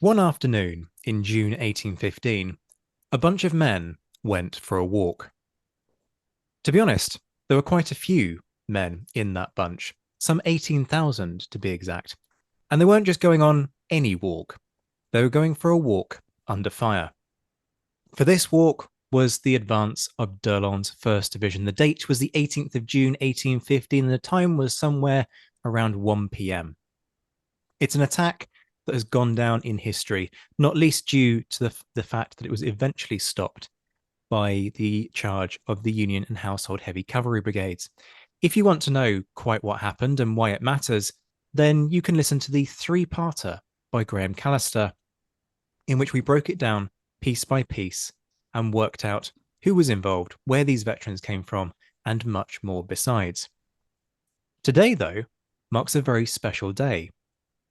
One afternoon in June 1815, a bunch of men went for a walk. To be honest, there were quite a few men in that bunch, some 18,000 to be exact. And they weren't just going on any walk, they were going for a walk under fire. For this walk was the advance of d'Erlon's First Division. The date was the 18th of June, 1815, and the time was somewhere around 1 p.m. It's an attack that has gone down in history, not least due to the fact that it was eventually stopped by the charge of the Union and Household Heavy Cavalry Brigades. If you want to know quite what happened and why it matters, then you can listen to the three-parter by Graeme Callister, in which we broke it down piece by piece and worked out who was involved, where these veterans came from, and much more besides. Today, though, marks a very special day,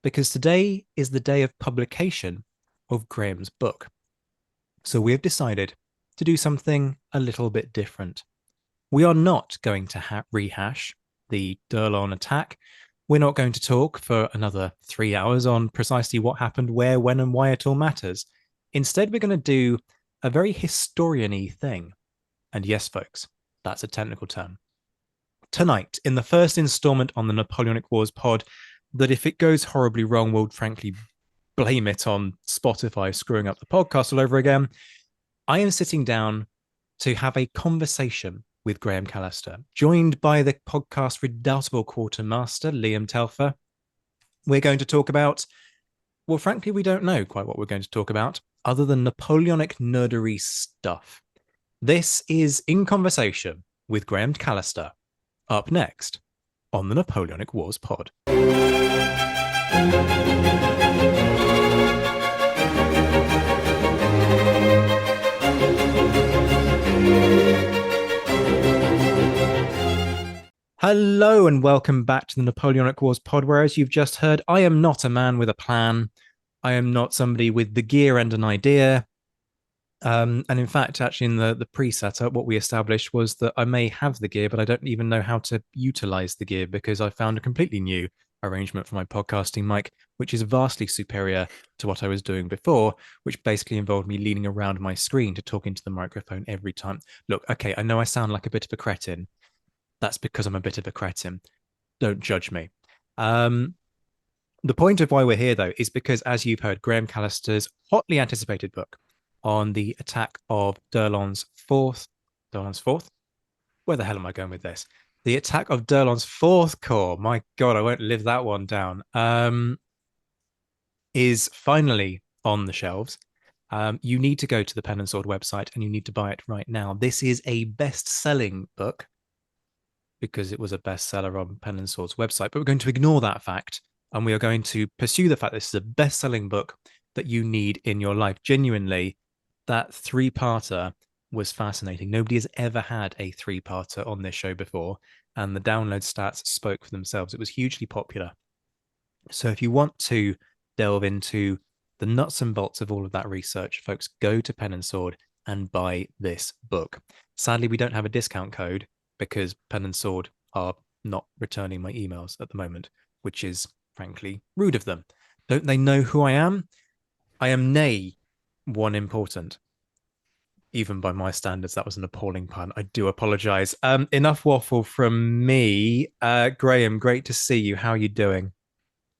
because today is the day of publication of Graeme's book. So we have decided to do something a little bit different. We are not going to rehash the d'Erlon attack. We're not going to talk for another 3 hours on precisely what happened, where, when, and why it all matters. Instead, we're going to do a very historian-y thing. And yes, folks, that's a technical term. Tonight, in the first installment on the Napoleonic Wars pod, that if it goes horribly wrong, we'll frankly blame it on Spotify screwing up the podcast all over again. I am sitting down to have a conversation with Graeme Callister, joined by the podcast redoubtable quartermaster, Liam Telfer. We're going to talk about, well, frankly, we don't know quite what we're going to talk about, other than Napoleonic nerdery stuff. This is In Conversation with Graeme Callister, up next on the Napoleonic Wars pod. Hello and welcome back to the Napoleonic Wars pod, where, as you've just heard, I am not a man with a plan. I am not somebody with the gear and an idea. And in fact, actually, in the pre-setup, what we established was that I may have the gear, but I don't even know how to utilize the gear because I found a completely new arrangement for my podcasting mic, which is vastly superior to what I was doing before, which basically involved me leaning around my screen to talk into the microphone every time. Look, okay, I know I sound like a bit of a cretin. That's because I'm a bit of a cretin. Don't judge me. The point of why we're here, though, is because, as you've heard, Graeme Callister's hotly anticipated book on the attack of d'Erlon's fourth. Where the hell am I going with this? The attack of d'Erlon's Fourth Corps. My God, I won't live that one down. Is finally on the shelves. You need to go to the Pen and Sword website and you need to buy it right now. This is a best-selling book because it was a bestseller on Pen and Sword's website. But we're going to ignore that fact and we are going to pursue the fact this is a best-selling book that you need in your life. Genuinely, that three-parter was fascinating. Nobody has ever had a three-parter on this show before, and the download stats spoke for themselves. It was hugely popular. So if you want to delve into the nuts and bolts of all of that research, folks, go to Pen and Sword and buy this book. Sadly, we don't have a discount code because Pen and Sword are not returning my emails at the moment, which is frankly rude of them. Don't they know who I am? I am nay one important. Even by my standards, that was an appalling pun. I do apologize. Enough waffle from me. Graeme, great to see you. How are you doing?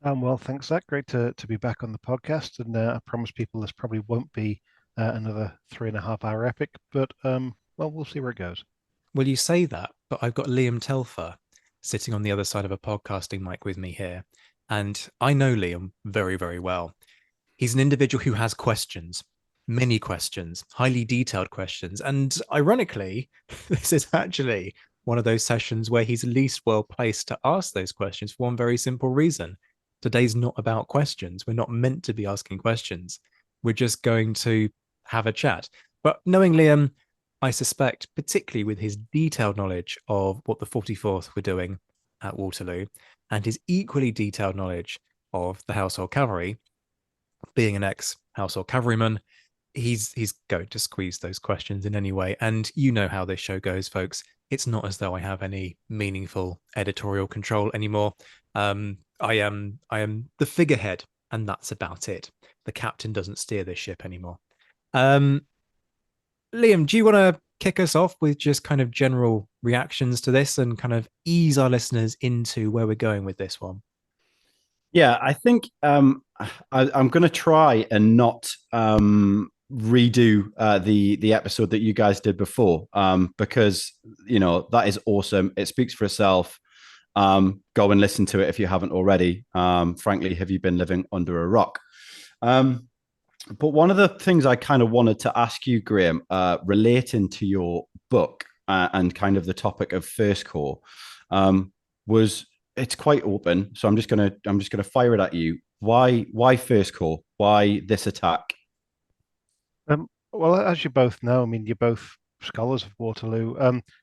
Well, thanks, Zach. Great to be back on the podcast. And I promise people this probably won't be another 3.5 hour epic, but well, we'll see where it goes. Well, you say that, but I've got Liam Telfer sitting on the other side of a podcasting mic with me here. And I know Liam very, very well. He's an individual who has questions, many questions, highly detailed questions. And ironically, this is actually one of those sessions where he's least well placed to ask those questions for one very simple reason. Today's not about questions. We're not meant to be asking questions. We're just going to have a chat. But knowing Liam, I suspect, particularly with his detailed knowledge of what the 44th were doing at Waterloo and his equally detailed knowledge of the Household Cavalry, being an ex-Household Cavalryman, he's going to squeeze those questions in anyway. And you know how this show goes, folks. It's not as though I have any meaningful editorial control anymore. I am the figurehead and that's about it. The captain doesn't steer this ship anymore. Um, Liam, do you want to kick us off with just kind of general reactions to this and kind of ease our listeners into where we're going with this one? Yeah, I think I'm going to try and not redo the episode that you guys did before, because that is awesome. It speaks for itself. Go and listen to it if you haven't already. Frankly, have you been living under a rock? Um, but one of the things I kind of wanted to ask you, Graeme, relating to your book and kind of the topic of first core, was it's quite open. So I'm just gonna fire it at you. Why first core? Why this attack? Well, as you both know, I mean, you're both scholars of Waterloo.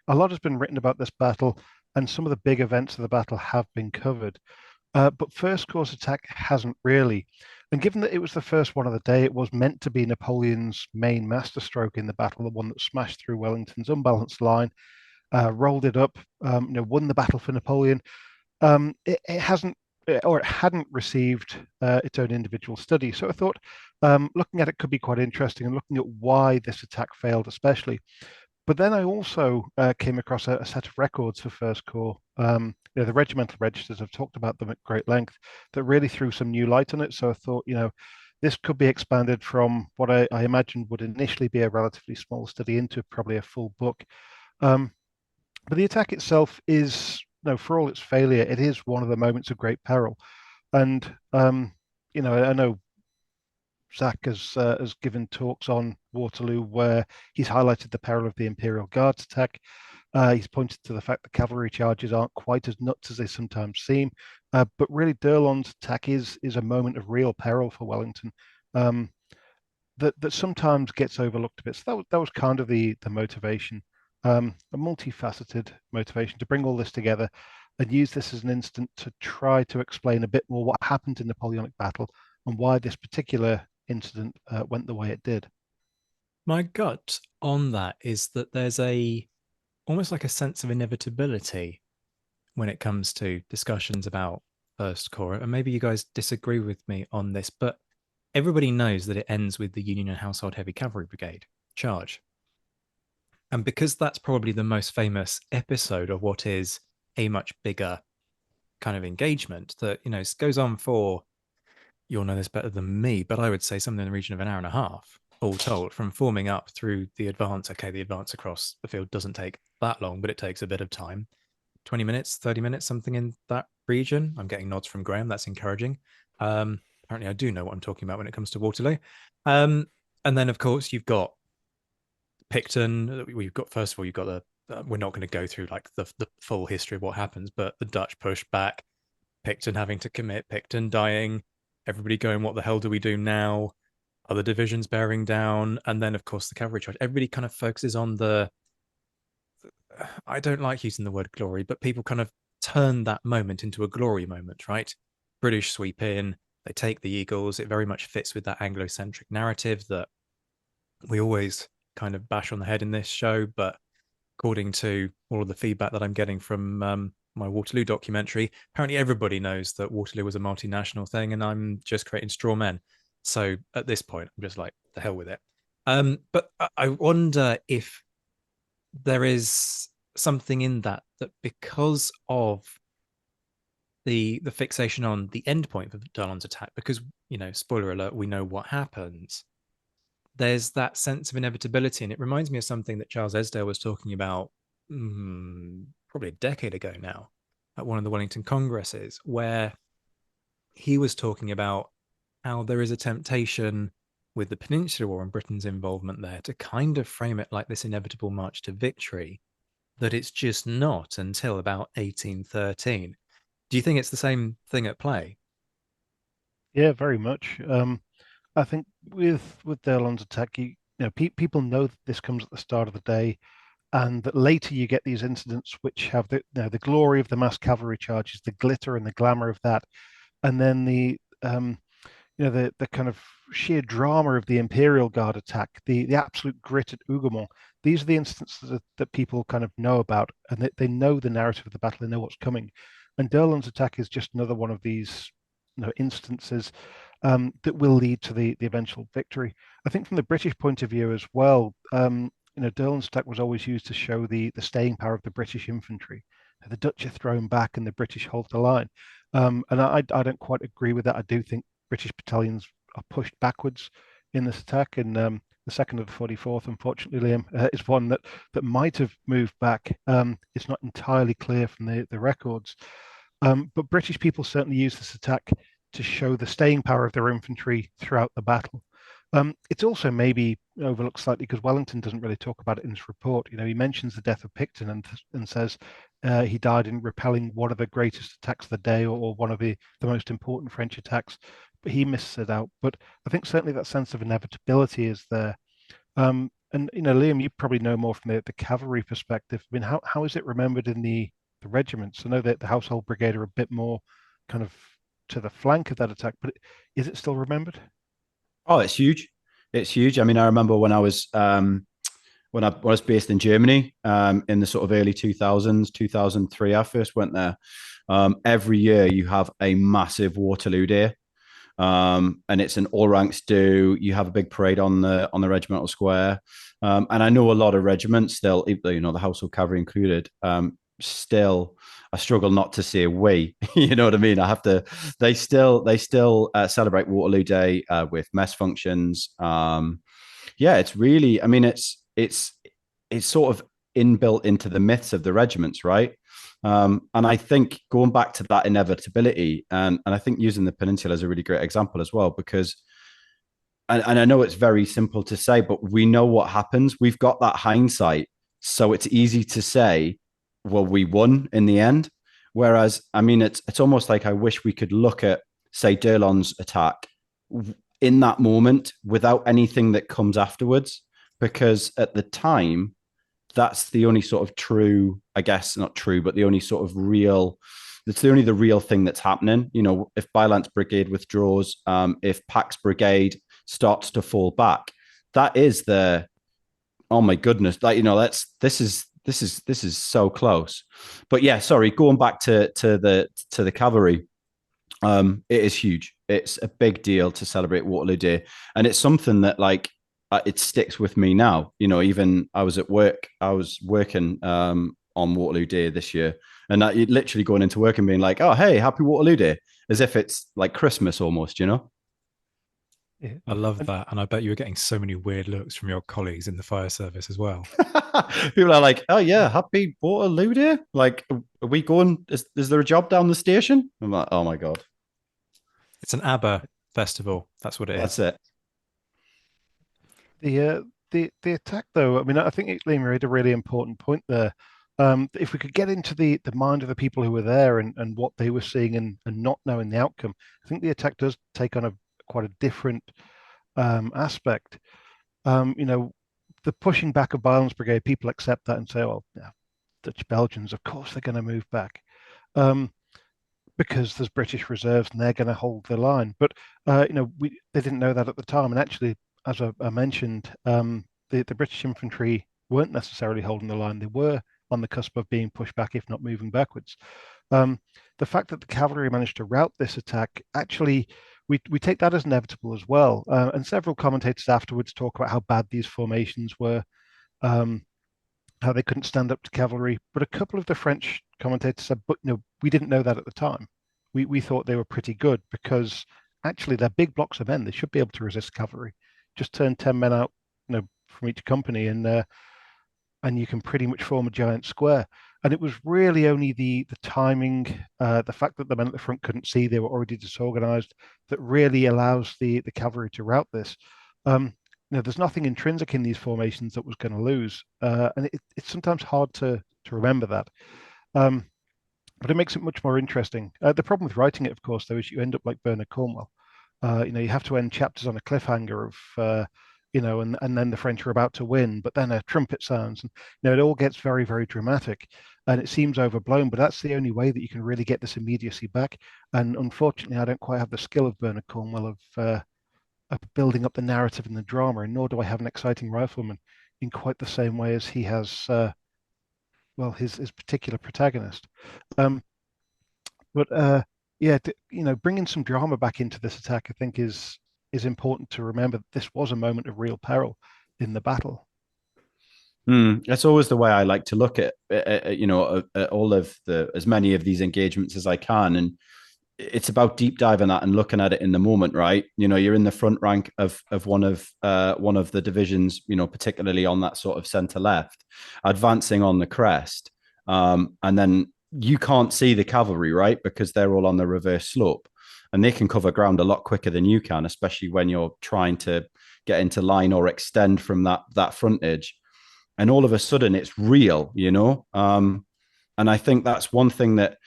A lot has been written about this battle, and some of the big events of the battle have been covered. But First Corps attack hasn't really. And given that it was the first one of the day, it was meant to be Napoleon's main masterstroke in the battle, the one that smashed through Wellington's unbalanced line, rolled it up, won the battle for Napoleon. It hasn't, or it hadn't received its own individual study. So I thought looking at it could be quite interesting and looking at why this attack failed, especially. But then I also came across a set of records for First Corps. The regimental registers, I've talked about them at great length, that really threw some new light on it. So I thought, this could be expanded from what I imagined would initially be a relatively small study into probably a full book. Um, but the attack itself is, for all its failure, it is one of the moments of great peril. And I know Zack has given talks on Waterloo where he's highlighted the peril of the Imperial Guards attack. He's pointed to the fact that cavalry charges aren't quite as nuts as they sometimes seem. But really, D'Erlon's attack is a moment of real peril for Wellington um, that sometimes gets overlooked a bit. So that was kind of the motivation, a multifaceted motivation to bring all this together and use this as an instant to try to explain a bit more what happened in the Napoleonic battle and why this particular incident went the way it did. My gut on that is that there's a almost like a sense of inevitability when it comes to discussions about First Corps. And maybe you guys disagree with me on this, but everybody knows that it ends with the Union and Household Heavy Cavalry Brigade charge. And because that's probably the most famous episode of what is a much bigger kind of engagement that, goes on for, you'll know this better than me, but I would say something in the region of an hour and a half, all told, from forming up through the advance. Okay, the advance across the field doesn't take that long, but it takes a bit of time. 20 minutes, 30 minutes, something in that region. I'm getting nods from Graeme. That's encouraging. Apparently, I do know what I'm talking about when it comes to Waterloo. And then, of course, you've got Picton. We've got, first of all, you've got we're not going to go through like the full history of what happens, but the Dutch push back, Picton having to commit, Picton dying, everybody going, what the hell do we do now? Other divisions bearing down. And then, of course, the cavalry charge. Everybody kind of focuses on I don't like using the word glory, but people kind of turn that moment into a glory moment, right? British sweep in, they take the Eagles. It very much fits with that Anglo-centric narrative that we always kind of bash on the head in this show. But according to all of the feedback that I'm getting from my Waterloo documentary, apparently everybody knows that Waterloo was a multinational thing, and I'm just creating straw men. So at this point, I'm just like, the hell with it. But I wonder if there is something in that because of the fixation on the end point of Darlon's attack, because spoiler alert, we know what happens. There's that sense of inevitability, and it reminds me of something that Charles Esdale was talking about probably a decade ago now at one of the Wellington Congresses, where he was talking about how there is a temptation with the Peninsular War and Britain's involvement there to kind of frame it like this inevitable march to victory, that it's just not until about 1813. Do you think it's the same thing at play? Yeah, very much. I think with D'Erlon's attack, people know that this comes at the start of the day, and that later you get these incidents which have the glory of the mass cavalry charges, the glitter and the glamour of that, and then the kind of sheer drama of the Imperial Guard attack, the absolute grit at Hougoumont. These are the instances that people kind of know about, and they know the narrative of the battle, they know what's coming. And D'Erlon's attack is just another one of these instances. that will lead to the eventual victory. I think from the British point of view as well, Derland's attack was always used to show the staying power of the British infantry. The Dutch are thrown back and the British hold the line. And I don't quite agree with that. I do think British battalions are pushed backwards in this attack. And the second of the 44th, unfortunately, Liam, is one that might have moved back. It's not entirely clear from the records. But British people certainly used this attack to show the staying power of their infantry throughout the battle. It's also maybe overlooked slightly because Wellington doesn't really talk about it in his report. He mentions the death of Picton and says he died in repelling one of the greatest attacks of the day or one of the most important French attacks, but he misses it out. But I think certainly that sense of inevitability is there. And Liam, you probably know more from the cavalry perspective. I mean, how is it remembered in the regiments? I know that the Household Brigade are a bit more kind of to the flank of that attack, but is it still remembered? Oh, it's huge. It's huge. I mean, I remember when I was based in Germany in the sort of early 2000s, 2003. I first went there. Every year you have a massive Waterloo Day, and it's an all ranks do. You have a big parade on the regimental square, and I know a lot of regiments still, the Household Cavalry included, still I struggle not to say we. You know what I mean? I have to. They still celebrate Waterloo Day with mess functions. Yeah, it's really. I mean, it's sort of inbuilt into the myths of the regiments, right? And I think going back to that inevitability, and I think using the Peninsula is a really great example as well, because and I know it's very simple to say, but we know what happens. We've got that hindsight, so it's easy to say, well, we won in the end. Whereas, I mean, it's almost like I wish we could look at, say, Derland's attack in that moment without anything that comes afterwards, because at the time, that's the only sort of true, I guess, not true, but the only sort of real. It's the only the real thing that's happening. If Bylandt's brigade withdraws, if Pack's brigade starts to fall back, that is the oh my goodness, this is so close. But yeah, sorry, going back to the cavalry, it is huge. It's a big deal to celebrate Waterloo Day, and it's something that it sticks with me now. Even I was at work, I was working on Waterloo Day this year, and literally going into work and being like, "Oh, hey, happy Waterloo Day," as if it's like Christmas almost, Yeah. I love that. And I bet you were getting so many weird looks from your colleagues in the fire service as well. People are like, "Oh yeah, happy Waterloo Day." Like, are we going? Is there a job down the station? I'm like, "Oh my god, It's an ABBA festival. That's what it that's is. it." The attack, though, I mean, I think Liam made a really important point there. If we could get into the mind of the people who were there and what they were seeing and not knowing the outcome, I think the attack does take on quite a different aspect. The pushing back of Bylandt's brigade, people accept that and say, "Well, yeah, Dutch Belgians, of course they're going to move back." Um, because there's British reserves and they're going to hold the line. But they didn't know that at the time. And actually, as I mentioned, the British infantry weren't necessarily holding the line. They were on the cusp of being pushed back, if not moving backwards. The fact that the cavalry managed to rout this attack, actually, we take that as inevitable as well. And several commentators afterwards talk about how bad these formations were. How they couldn't stand up to cavalry. But a couple of the French commentators said, but we didn't know that at the time. We thought they were pretty good because actually they're big blocks of men. They should be able to resist cavalry. Just turn 10 men out, from each company and you can pretty much form a giant square. And it was really only the timing, the fact that the men at the front couldn't see, they were already disorganized, that really allows the cavalry to rout this. There's nothing intrinsic in these formations that was going to lose, and it's sometimes hard to remember that. But it makes it much more interesting. The problem with writing it, of course, though, is you end up like Bernard Cornwell. You have to end chapters on a cliffhanger of, and then the French are about to win, but then a trumpet sounds, and it all gets very, very dramatic, and it seems overblown. But that's the only way that you can really get this immediacy back. And unfortunately, I don't quite have the skill of Bernard Cornwell of building up the narrative and the drama, and nor do I have an exciting rifleman in quite the same way as he has. His particular protagonist. But yeah, bringing some drama back into this attack, I think, is important to remember that this was a moment of real peril in the battle. That's always the way I like to look at all of the as many of these engagements as I can, and it's about deep diving that and looking at it in the moment, right? You're in the front rank of one of the divisions, particularly on that sort of center left, advancing on the crest, and then you can't see the cavalry, right, because they're all on the reverse slope, and they can cover ground a lot quicker than you can, especially when you're trying to get into line or extend from that frontage. And all of a sudden, it's real. And I think that's one thing that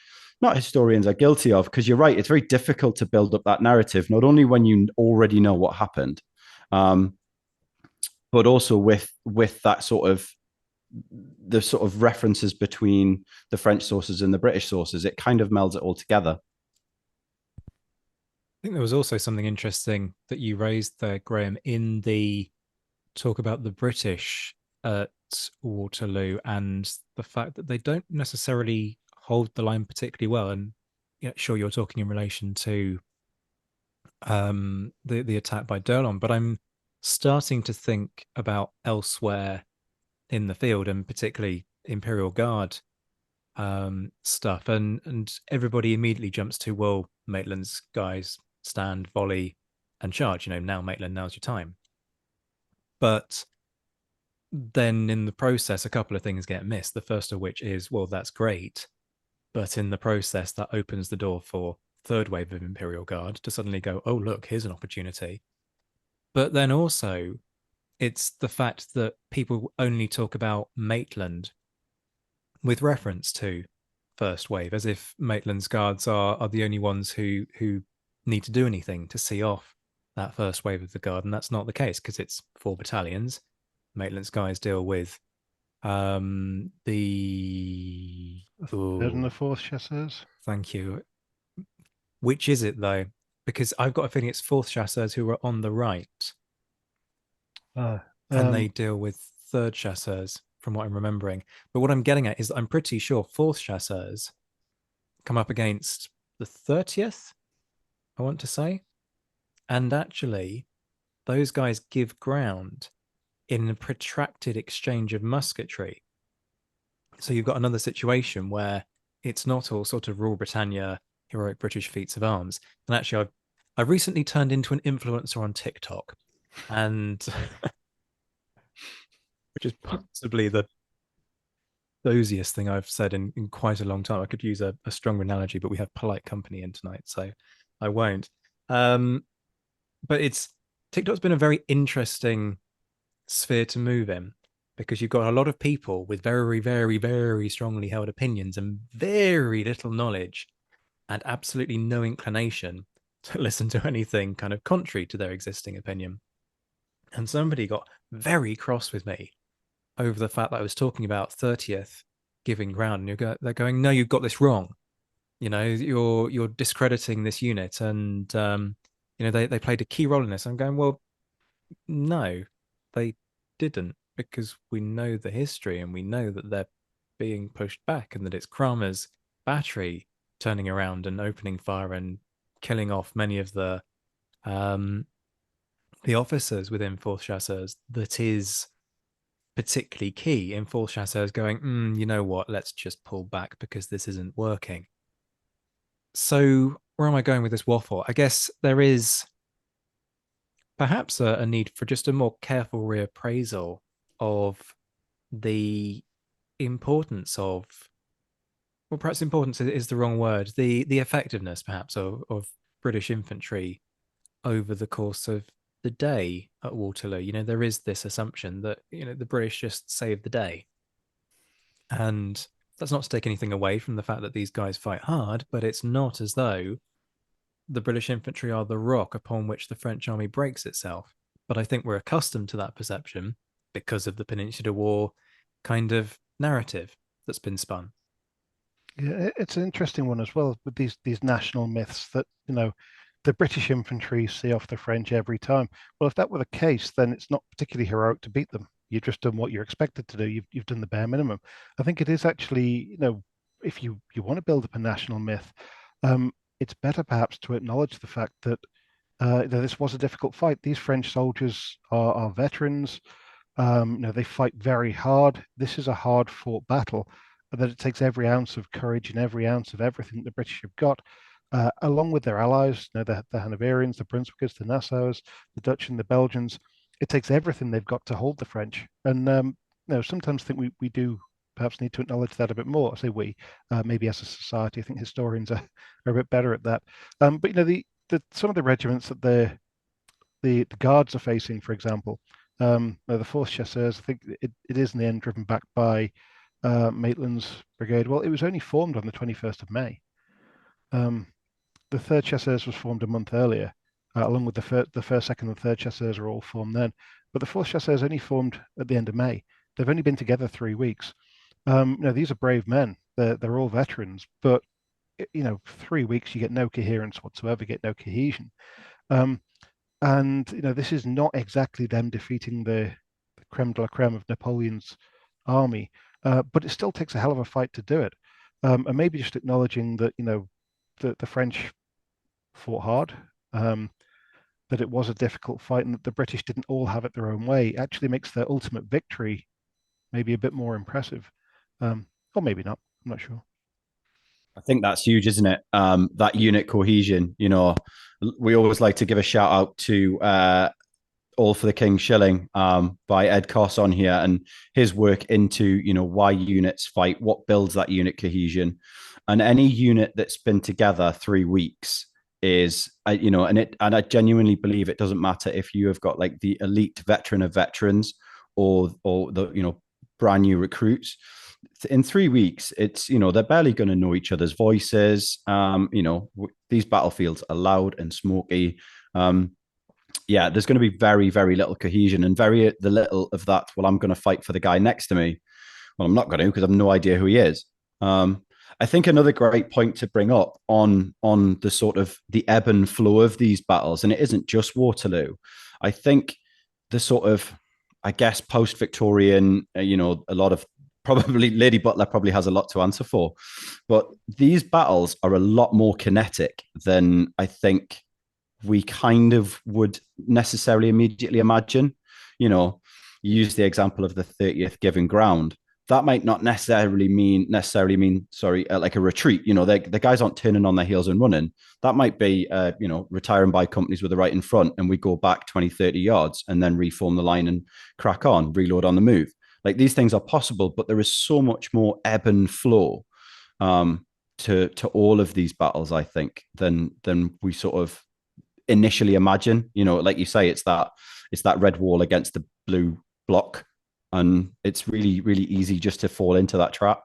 not historians are guilty of, because you're right, it's very difficult to build up that narrative, not only when you already know what happened, um, but also with that sort of the sort of references between the French sources and the British sources. It kind of melds it all together. I think there was also something interesting that you raised there, Graham, in the talk about the British at Waterloo and the fact that they don't necessarily hold the line particularly well. And sure, you're talking in relation to the attack by Durlon, but I'm starting to think about elsewhere in the field, and particularly Imperial Guard stuff, and everybody immediately jumps to, well, Maitland's guys stand, volley, and charge. Now Maitland, now's your time. But then in the process, a couple of things get missed. The first of which is, well, that's great, but in the process, that opens the door for third wave of Imperial Guard to suddenly go, oh, look, here's an opportunity. But then also, it's the fact that people only talk about Maitland with reference to first wave, as if Maitland's guards are the only ones who need to do anything to see off that first wave of the guard, and that's not the case because it's 4 battalions. Maitland's guys deal with the Third and the fourth chasseurs. thank you. Which is it though? Because I've got a feeling it's fourth chasseurs who are on the right, Uh, and they um, deal with third chasseurs from what I'm remembering. But what I'm getting at is that I'm pretty sure fourth chasseurs come up against the 30th, I want to say. And actually, those guys give ground in a protracted exchange of musketry. So you've got another situation where it's not all sort of Rule Britannia, heroic British feats of arms. And actually, I've recently turned into an influencer on TikTok, and which is possibly the doziest thing I've said in quite a long time. I could use a stronger analogy, but we have polite company in tonight, so I won't. But it's TikTok's been a very interesting sphere to move in, because you've got a lot of people with very, very, very strongly held opinions and very little knowledge and absolutely no inclination to listen to anything kind of contrary to their existing opinion. And somebody got very cross with me over the fact that I was talking about 30th giving ground, and they're going, no, you've got this wrong. You're discrediting this unit, and they played a key role in this. I'm going, well, no, they didn't, because we know the history and we know that they're being pushed back, and that it's Kramer's battery turning around and opening fire and killing off many of um, the officers within fourth chasseurs that is particularly key in fourth chasseurs going, you know what, let's just pull back because this isn't working. So where am I going with this waffle? I guess there is perhaps a need for just a more careful reappraisal of the importance of, well, perhaps importance is the wrong word, the effectiveness perhaps of British infantry over the course of the day at Waterloo. There is this assumption that the British just saved the day, and that's not to take anything away from the fact that these guys fight hard, but it's not as though the British infantry are the rock upon which the French army breaks itself. But I think we're accustomed to that perception because of the Peninsular War kind of narrative that's been spun. Yeah, it's an interesting one as well with these national myths that the British infantry see off the French every time. Well, if that were the case, then it's not particularly heroic to beat them. You've just done what you're expected to do. You've done the bare minimum. I think it is actually, if you want to build up a national myth, um, it's better perhaps to acknowledge the fact that this was a difficult fight. These French soldiers are veterans. They fight very hard. This is a hard fought battle, that it takes every ounce of courage and every ounce of everything the British have got, along with their allies, the Hanoverians, the Brunswickers, the Nassaus, the Dutch and the Belgians. It takes everything they've got to hold the French. And sometimes I think we do perhaps need to acknowledge that a bit more. I say we, maybe as a society. I think historians are a bit better at that. But some of the regiments that the guards are facing, for example, the Fourth Chasseurs, I think it is in the end driven back by Maitland's brigade. Well, it was only formed on the 21st of May. The Third Chasseurs was formed a month earlier, along with the first, second, and third Chasseurs are all formed then. But the Fourth Chasseurs only formed at the end of May. They've only been together 3 weeks. These are brave men. They're all veterans, but 3 weeks you get no coherence whatsoever, get no cohesion. And this is not exactly them defeating the creme de la creme of Napoleon's army, but it still takes a hell of a fight to do it. And maybe just acknowledging that the French fought hard, that it was a difficult fight, and that the British didn't all have it their own way actually makes their ultimate victory maybe a bit more impressive, or maybe not. I'm not sure. I think that's huge, isn't it? That unit cohesion. We always like to give a shout out to All for the King Shilling by Ed Koss on here, and his work into why units fight, what builds that unit cohesion, and any unit that's been together 3 weeks is and I genuinely believe it doesn't matter if you have got like the elite veteran of veterans or the brand new recruits. In 3 weeks, it's they're barely going to know each other's voices. These battlefields are loud and smoky. There's going to be very, very little cohesion, and very the little of that. Well, I'm going to fight for the guy next to me. Well, I'm not going to, because I have no idea who he is. I think another great point to bring up on the sort of the ebb and flow of these battles, and it isn't just Waterloo. I think the sort of, I guess, post-Victorian, a lot of, probably Lady Butler probably has a lot to answer for, but these battles are a lot more kinetic than I think we kind of would necessarily immediately imagine. You use the example of the 30th giving ground. That might not necessarily mean like a retreat. The guys aren't turning on their heels and running. That might be retiring by companies with the right in front, and we go back 20, 30 yards and then reform the line and crack on, reload on the move. Like, these things are possible, but there is so much more ebb and flow to all of these battles, I think, than we sort of initially imagine. Like you say, it's that red wall against the blue block, and it's really, really easy just to fall into that trap.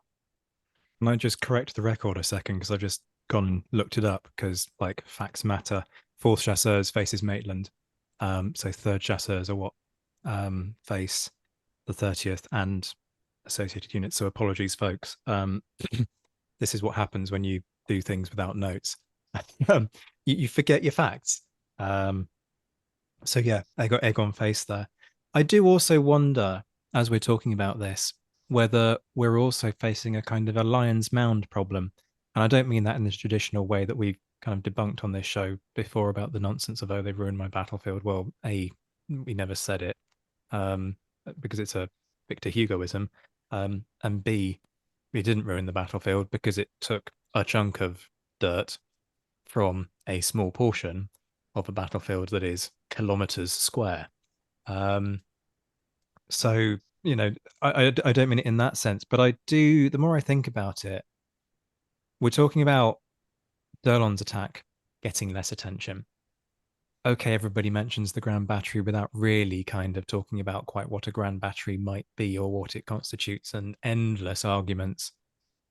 Can I just correct the record a second, because I've just gone and looked it up, because like facts matter. Fourth Chasseurs faces Maitland, so third Chasseurs are what face the 30th and associated units. So apologies, folks. This is what happens when you do things without notes. You forget your facts. So yeah, I got egg on face there. I do also wonder, as we're talking about this, whether we're also facing a kind of a lion's mound problem. And I don't mean that in the traditional way that we've kind of debunked on this show before about the nonsense of, oh, they've ruined my battlefield. Well, A, we never said it, because it's a Victor Hugoism, and B, we didn't ruin the battlefield because it took a chunk of dirt from a small portion of a battlefield that is kilometers square. So, I don't mean it in that sense, but I do, the more I think about it, we're talking about D'Erlon's attack getting less attention. Okay, everybody mentions the Grand Battery without really kind of talking about quite what a Grand Battery might be or what it constitutes, and endless arguments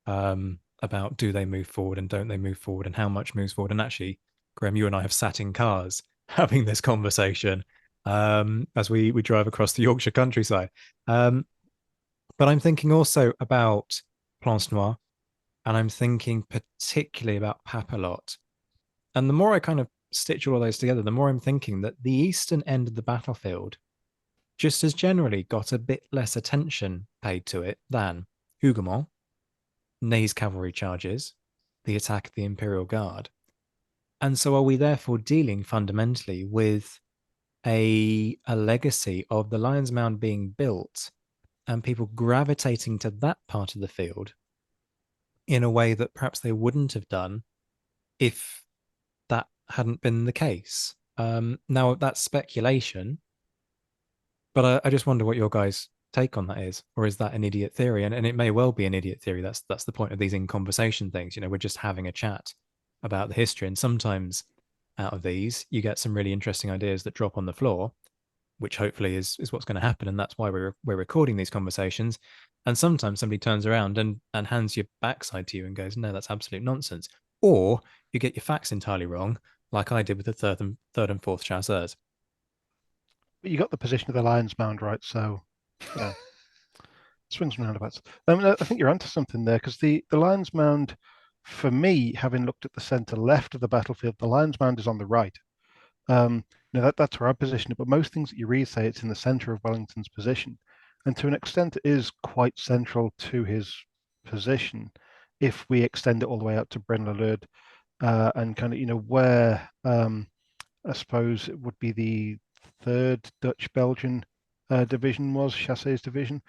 about do they move forward and don't they move forward and how much moves forward. And actually, Graeme, you and I have sat in cars having this conversation as we drive across the Yorkshire countryside. But I'm thinking also about Plancenoit, and I'm thinking particularly about Papelotte. And the more I kind of stitch all of those together, the more I'm thinking that the eastern end of the battlefield just has generally got a bit less attention paid to it than Hougoumont, Ney's cavalry charges, the attack of the Imperial Guard. And so, are we therefore dealing fundamentally with a legacy of the Lion's Mound being built and people gravitating to that part of the field in a way that perhaps they wouldn't have done if that hadn't been the case? Now, that's speculation, but I just wonder what your guys' take on that is, or is that an idiot theory? And it may well be an idiot theory. That's the point of these in conversation things. We're just having a chat about the history, and sometimes out of these, you get some really interesting ideas that drop on the floor, which hopefully is what's going to happen, and that's why we're recording these conversations. And sometimes somebody turns around and hands your backside to you and goes, "No, that's absolute nonsense," or you get your facts entirely wrong, like I did with the third and fourth chasseurs. But you got the position of the Lion's Mound right, so you know, swings and roundabouts. I think you're onto something there because the Lion's Mound, for me, having looked at the centre left of the battlefield, the Lion's Mound is on the right. That's where I position it. But most things that you read say it's in the centre of Wellington's position, and to an extent, it is quite central to his position. If we extend it all the way out to Braine-l'Alleud, and kind of where I suppose it would be the third Dutch Belgian division was Chasseurs division.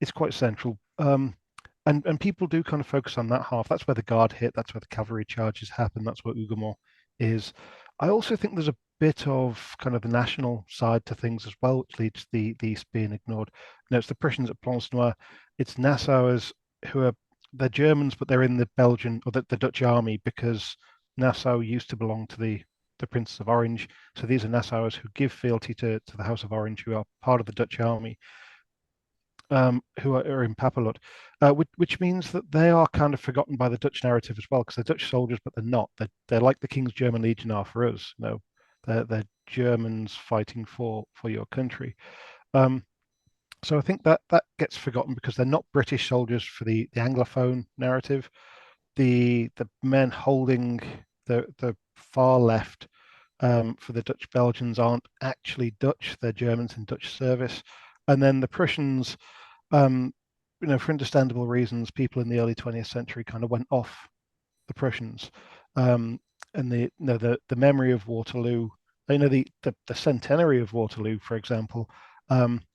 It's quite central. And people do kind of focus on that half. That's where the guard hit. That's where the cavalry charges happen. That's where Hougoumont is. I also think there's a bit of kind of the national side to things as well, which leads to the East being ignored. It's the Prussians at Plancenoit. It's Nassauers who are they're Germans, but they're in the Belgian or the Dutch army because Nassau used to belong to the Princes of Orange. So these are Nassauers who give fealty to the House of Orange, who are part of the Dutch army, who are in Papelotte, which means that they are kind of forgotten by the Dutch narrative as well, because they're Dutch soldiers, but they're not. They're like the King's German Legion are for us. They're Germans fighting for your country. So I think that gets forgotten because they're not British soldiers for the Anglophone narrative. The men holding the far left for the Dutch Belgians aren't actually Dutch; they're Germans in Dutch service. And then the Prussians, for understandable reasons, people in the early 20th century kind of went off the Prussians, and the memory of Waterloo, the centenary of Waterloo, for example,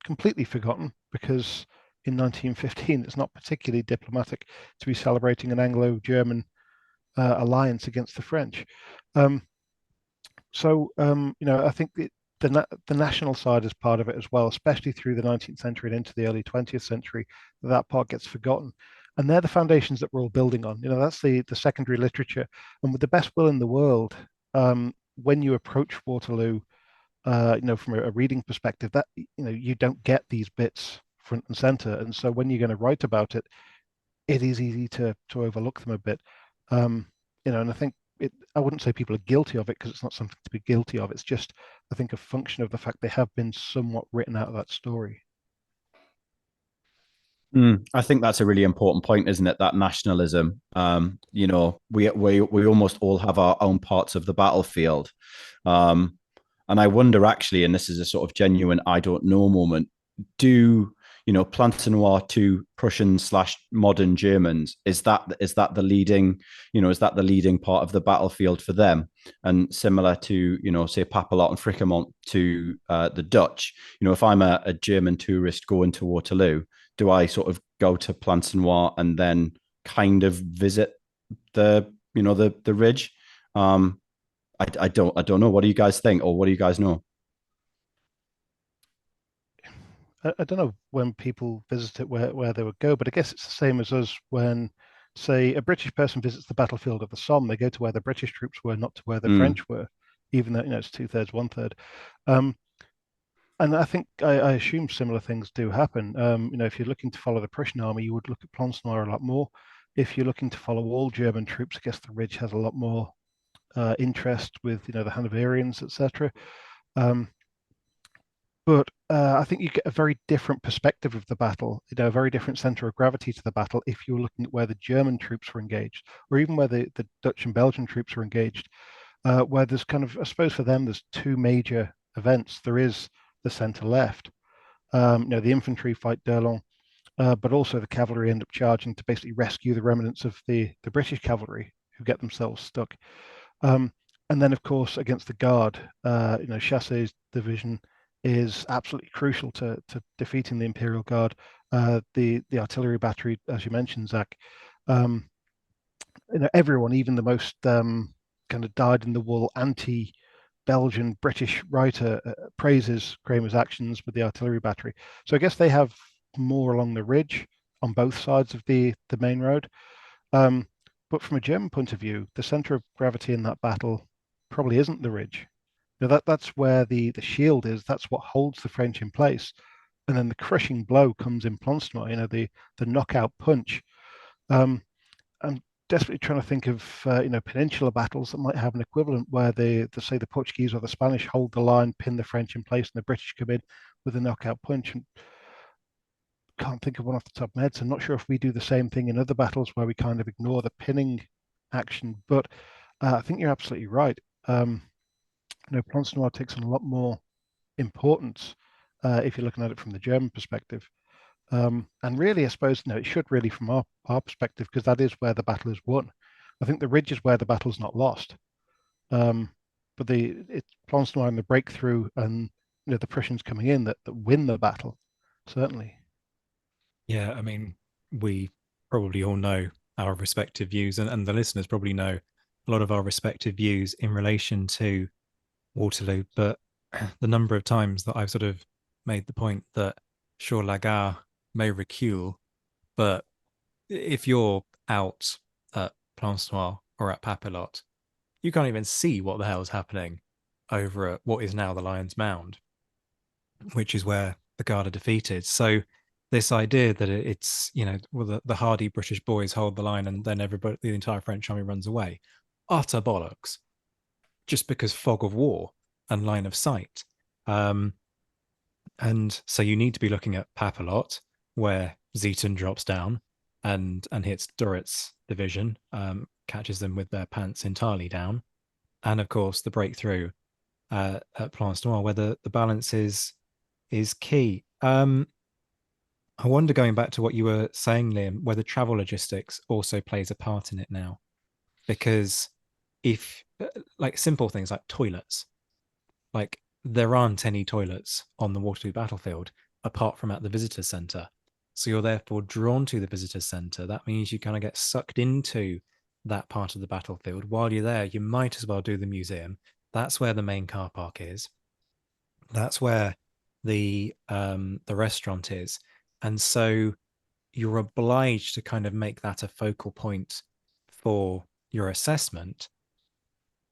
completely forgotten because in 1915 it's not particularly diplomatic to be celebrating an Anglo-German alliance against the French. I think the national side is part of it as well, especially through the 19th century and into the early 20th century. That part gets forgotten, and they're the foundations that we're all building on. That's the secondary literature, and with the best will in the world, when you approach Waterloo, from a reading perspective, that you don't get these bits front and center, and so when you're going to write about it, it is easy to overlook them a bit. And I think I wouldn't say people are guilty of it because it's not something to be guilty of. It's just, I think, a function of the fact they have been somewhat written out of that story. I think that's a really important point, isn't it? That nationalism. We almost all have our own parts of the battlefield, and I wonder actually, and this is a sort of genuine I don't know moment. Do Plancenoit to Prussian / modern Germans, is that the leading, is that the leading part of the battlefield for them? And similar to, say Papelotte and Fricamont to the Dutch, if I'm a German tourist going to Waterloo, do I sort of go to Plancenoit and then kind of visit the ridge? I don't know. What do you guys think, or what do you guys know? I don't know when people visit it where they would go, but I guess it's the same as us when, say, a British person visits the battlefield of the Somme. They go to where the British troops were, not to where the French were, even though it's 2/3, 1/3. And I think I assume similar things do happen. If you're looking to follow the Prussian army, you would look at Plancenoit a lot more. If you're looking to follow all German troops, I guess the Ridge has a lot more interest with the Hanoverians, etc. But I think you get a very different perspective of the battle, a very different center of gravity to the battle if you're looking at where the German troops were engaged, or even where the Dutch and Belgian troops were engaged, where there's kind of, I suppose for them, there's two major events. There is the center left, the infantry fight D'Erlon, but also the cavalry end up charging to basically rescue the remnants of the British cavalry who get themselves stuck. Um, and then, of course, against the Guard, Chassez's division is absolutely crucial to defeating the Imperial Guard. The artillery battery, as you mentioned, Zach, um, everyone, even the most kind of dyed-in-the-wool anti-Belgian British writer, praises Graeme's actions with the artillery battery. So I guess they have more along the ridge on both sides of the main road. Um, but from a German point of view, the center of gravity in that battle probably isn't the ridge. That's where the shield is. That's what holds the French in place. And then the crushing blow comes in Planchenoit, the knockout punch. I'm desperately trying to think of peninsular battles that might have an equivalent where the say the Portuguese or the Spanish hold the line, pin the French in place, and the British come in with a knockout punch. And can't think of one off the top of my head. So I'm not sure if we do the same thing in other battles where we kind of ignore the pinning action. But I think you're absolutely right. Planchenoit takes on a lot more importance if you're looking at it from the German perspective. And really, I suppose, it should really, from our perspective, because that is where the battle is won. I think the ridge is where the battle's not lost. Um, but it's Planchenoit and the breakthrough and the Prussians coming in that win the battle, certainly. Yeah, I mean, we probably all know our respective views, and the listeners probably know a lot of our respective views in relation to Waterloo. But the number of times that I've sort of made the point that sure, Lagarde may recule, but if you're out at Planchenoit or at Papelotte, you can't even see what the hell's happening over at what is now the Lion's Mound, which is where the Guard are defeated. So this idea that it's, well, the hardy British boys hold the line and then everybody, the entire French army runs away, utter bollocks, just because fog of war and line of sight. And so you need to be looking at Papelotte, where Zieten drops down and hits Durit's division, catches them with their pants entirely down. And of course, the breakthrough at Planchenoit, where the balance is key. I wonder, going back to what you were saying, Liam, whether travel logistics also plays a part in it now. Because if, like simple things like toilets, like there aren't any toilets on the Waterloo battlefield apart from at the visitor centre. So you're therefore drawn to the visitor centre. That means you kind of get sucked into that part of the battlefield. While you're there, you might as well do the museum. That's where the main car park is. That's where the restaurant is. And so you're obliged to kind of make that a focal point for your assessment.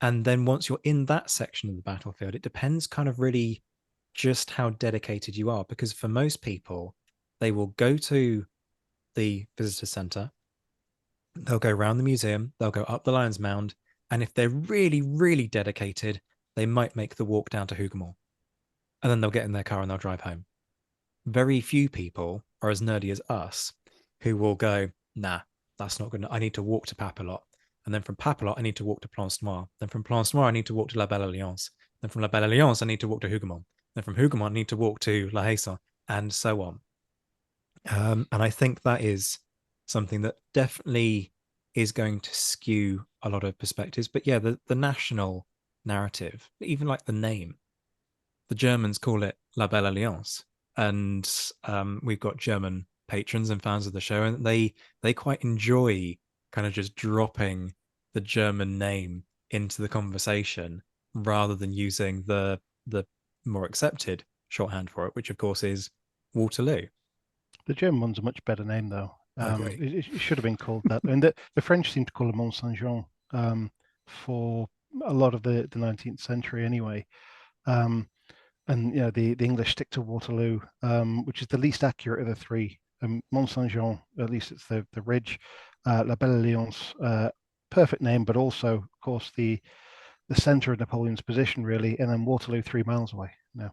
And then once you're in that section of the battlefield, it depends kind of really just how dedicated you are. Because for most people, they will go to the visitor center, they'll go around the museum, they'll go up the Lion's Mound, and if they're really, really dedicated, they might make the walk down to Hougoumont. And then they'll get in their car and they'll drive home. Very few people are as nerdy as us who will go, nah, that's not good enough. I need to walk to Papelotte. And then from Papelotte, I need to walk to Planchenoit. Then from Planchenoit, I need to walk to La Belle Alliance. Then from La Belle Alliance, I need to walk to Hougoumont. Then from Hougoumont, I need to walk to La Haye, and so on. And I think that is something that definitely is going to skew a lot of perspectives. But yeah, the national narrative, even like the name, the Germans call it La Belle Alliance, and we've got German patrons and fans of the show, and they quite enjoy kind of just dropping the German name into the conversation rather than using the more accepted shorthand for it, which of course is Waterloo. The German one's a much better name, though. I agree. It should have been called that. And the French seem to call it Mont Saint Jean for a lot of the 19th century, anyway. Um, and the English stick to Waterloo, which is the least accurate of the three. Mont Saint Jean, at least it's the ridge. La Belle Alliance, perfect name, but also, of course, the center of Napoleon's position, really. And then Waterloo, 3 miles away. No,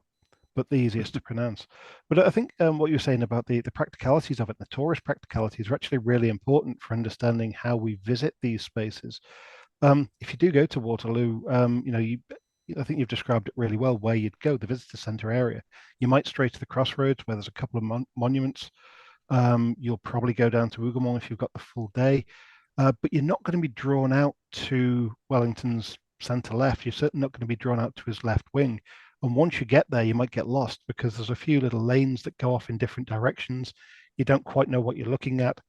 but the easiest to pronounce. But I think what you're saying about the practicalities of it, the tourist practicalities, are actually really important for understanding how we visit these spaces. If you do go to Waterloo, I think you've described it really well. Where you'd go, the visitor centre area, you might stray to the crossroads where there's a couple of monuments. You'll probably go down to Hougoumont if you've got the full day, but you're not going to be drawn out to Wellington's centre left, you're certainly not going to be drawn out to his left wing. And once you get there, you might get lost because there's a few little lanes that go off in different directions. You don't quite know what you're looking at.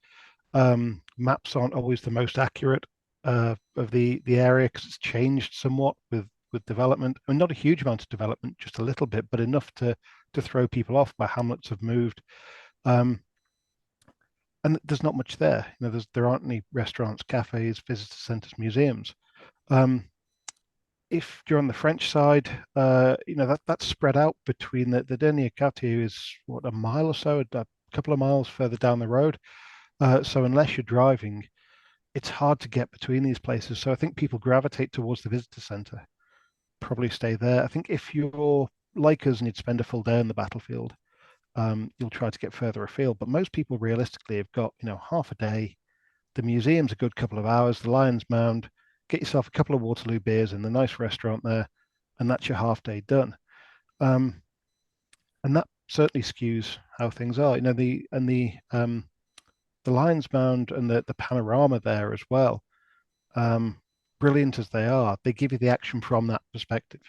Maps aren't always the most accurate of the area because it's changed somewhat with development. I mean, not a huge amount of development, just a little bit, but enough to throw people off where hamlets have moved. And there's not much there. You know, there aren't any restaurants, cafes, visitor centres, museums. If you're on the French side, you know that's spread out between the Dernier Quartier is what, a mile or so, a couple of miles further down the road. So unless you're driving, it's hard to get between these places. So I think people gravitate towards the visitor centre, probably stay there. I think if you're like us and you'd spend a full day on the battlefield, you'll try to get further afield. But most people realistically have got, you know, half a day. The museum's a good couple of hours. The Lion's Mound, get yourself a couple of Waterloo beers in the nice restaurant there, and that's your half day done. And that certainly skews how things are. You know, the Lion's Mound and the panorama there as well. Brilliant as they are, they give you the action from that perspective.